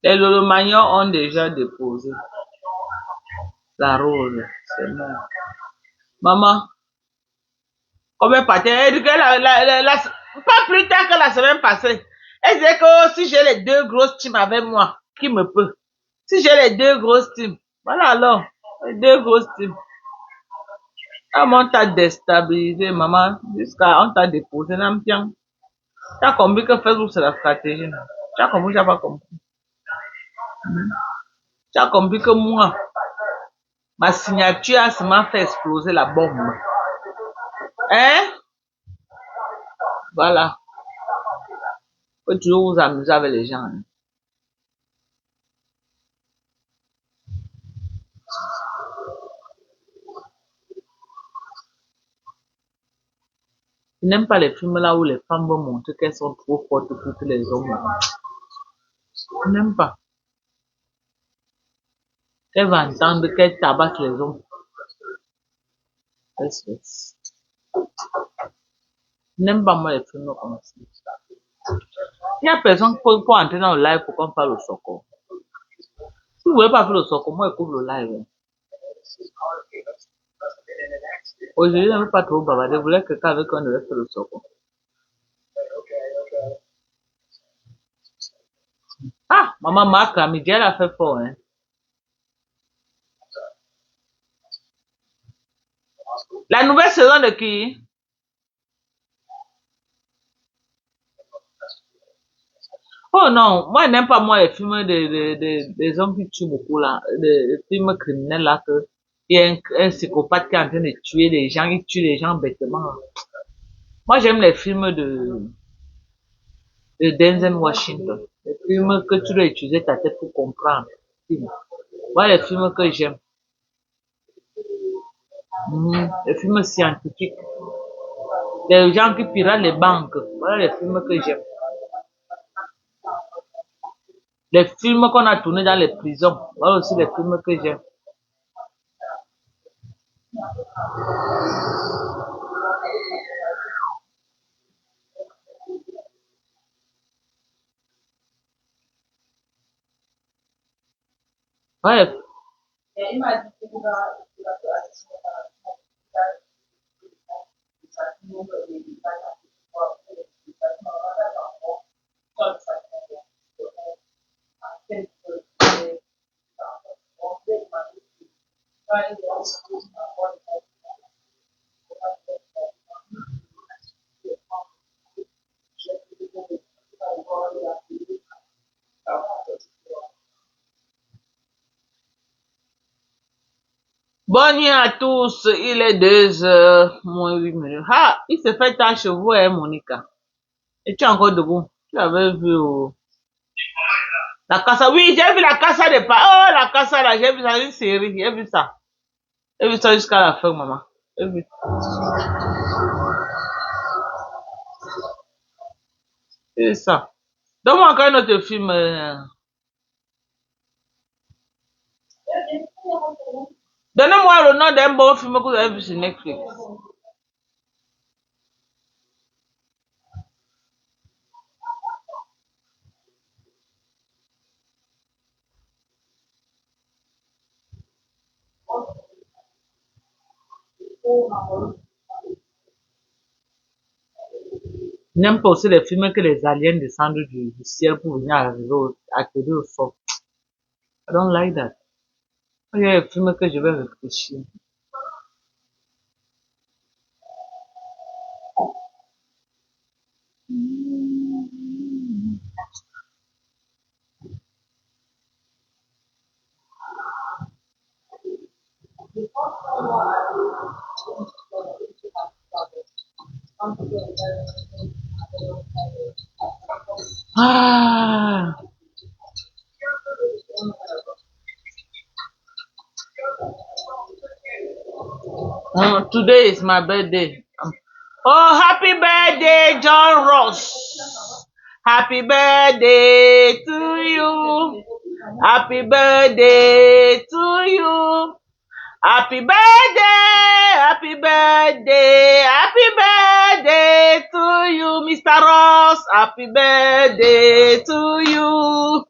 Les Lolomagnons ont déjà déposé la rose. C'est mort. Maman, combien partait? Elle dit que pas plus tard que la semaine passée. Elle disait que oh, si j'ai les deux grosses teams avec moi, qui me peut? Si j'ai les deux grosses teams, voilà alors, les deux grosses teams. Comment on t'a déstabilisé, maman, jusqu'à on t'a déposé dans le pion. Tu as compris que Facebook c'est la stratégie. Tu as compris, tu n'as pas compris. Tu as compris que moi, ma signature a seulement fait exploser la bombe. Hein? Voilà. Faut toujours vous amuser avec les gens. Hein. Je n'aime pas les films là où les femmes vont montrer qu'elles sont trop fortes pour que les hommes. Je n'aime pas. Qu'elles vont entendre qu'elles tabassent les hommes. Je n'aime pas moi les films comme ça. Il n'y a personne pour entrer dans le live pour qu'on parle au soccer. Si vous ne voulez pas faire le soccer, moi écoute le live. Aujourd'hui, je n'aime pas trop bavarder. Je voulais que quelqu'un avec qui on devait faire le soccer. Ah, maman Marc, à midi, elle a fait fort, hein. La nouvelle saison de qui? Oh non, moi, je n'aime pas moi les films des hommes qui tuent beaucoup là, des films criminels là, que il y a un psychopathe qui est en train de tuer les gens, il tue les gens bêtement. Moi, j'aime les films de Denzel Washington. Les films que tu dois utiliser ta tête pour comprendre. Voilà les films que j'aime. Les films scientifiques. Les gens qui piratent les banques. Voilà les films que j'aime. Les films qu'on a tournés dans les prisons. Voilà aussi les films que j'aime. Ouais. Bonne nuit à tous, il est 2h moins 8 minutes. Ah, il s'est fait tard chez vous, hein, Monica. Et tu es encore debout. Tu avais vu la casa. Oui, j'ai vu la casa de pas. Oh, la casa là, j'ai vu ça, une série, j'ai vu ça. J'ai vu ça jusqu'à la fin, maman. J'ai vu. C'est ça. Donne-moi encore un autre film. Donnez-moi le nom d'un bon film que vous avez vu sur Netflix. N'aime pas aussi les films que les aliens descendent du ciel pour venir accueillir au sol. I don't like that. Il y a des films que je vais réfléchir. Ah, today is my birthday. Oh, happy birthday, John Ross. Happy birthday to you. Happy birthday to you. Happy birthday, happy birthday, happy birthday to you, Mr. Ross. Happy birthday to you.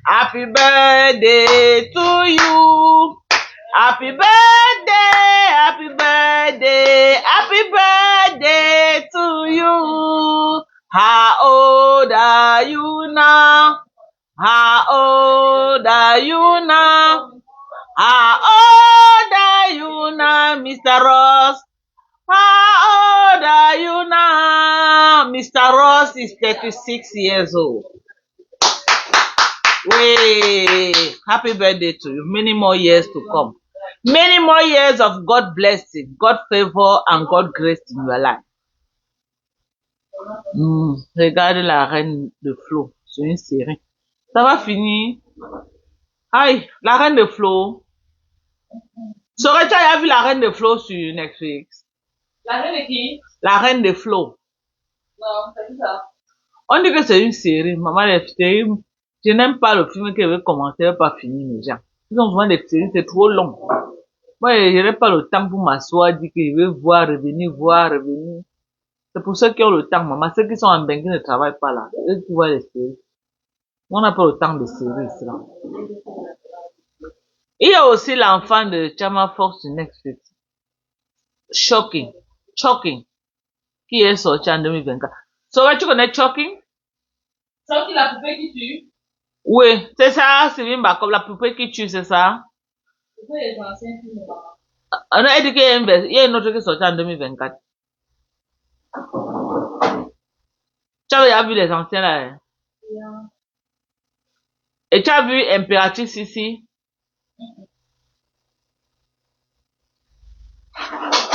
Happy birthday to you. Happy birthday, happy birthday, happy birthday to you. How old are you now? How old are you now? How old are you now, Mr. Ross? How old are you now? Mr. Ross is 36 years old. Way, happy birthday to you. Many more years to come. Many more years of God blessing, God favor, and God grace in your life. Regardez la Reine de Flo. C'est une série. Ça va finir. Aïe, la Reine de Flo. Saurais-tu avoir vu la Reine de Flo sur Netflix? La reine de qui? La Reine de Flo. Non, c'est qui ça? On dit que c'est une série. Maman, les séries, je n'aime pas le film qui veut commencer, pas finir les gens. Ils ont souvent des séries, c'est trop long. Moi, je n'ai pas le temps pour m'asseoir, dire que je vais voir, revenir. C'est pour ceux qui ont le temps, maman. Ceux qui sont en bain, qui ne travaillent pas là. Eux qui voient les séries. On n'a pas le temps de séries, là. Il y a aussi l'enfant de Chama Fox sur Netflix. Shocking. Qui est sorti en 2024. Tu connais Shocking? Shocking, la poupée qui tue? Oui, c'est ça, c'est bien comme la poupée qui tue, c'est ça? C'est les anciens films, maman. On a dit qu'il y a une autre qui est sortie en 2024. Tu as déjà vu les anciens là? Hein? Yeah. Et tu as vu Impératrice ici?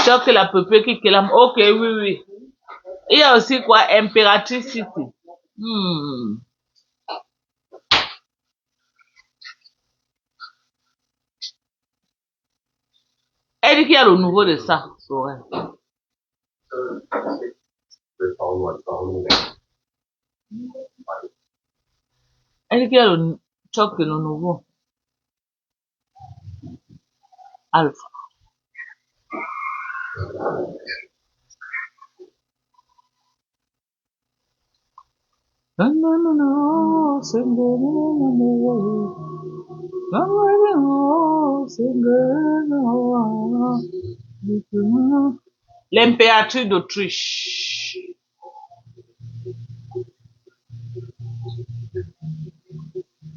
Tu as que la poupée qui clame. Ok, oui. Il y a aussi quoi? Impératrice City. Elle dit qu'il y a le nouveau de ça. Ouais. Elle dit qu'il y a le choc et le nouveau. Alpha. L'impératrice d'Autriche.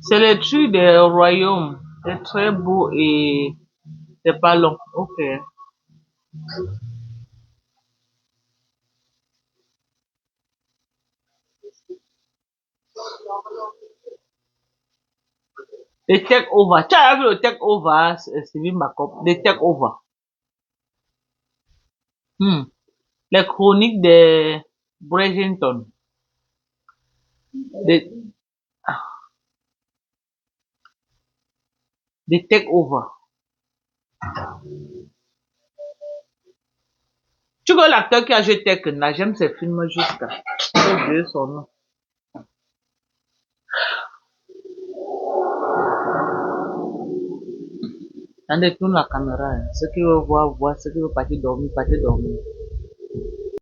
C'est le truc des royaumes. C'est très beau et c'est pas long. Ok. Les take over. Tu as vu le take over, Sylvie Macop? Les take over. Les chroniques de Bridgerton. Des take over. Tu vois l'acteur qui a joué Tekna, j'aime ses films jusqu'à. J'ai oublié son nom. Attendez, tourne la caméra. Ceux qui veulent voir, ceux qui veulent partir dormir.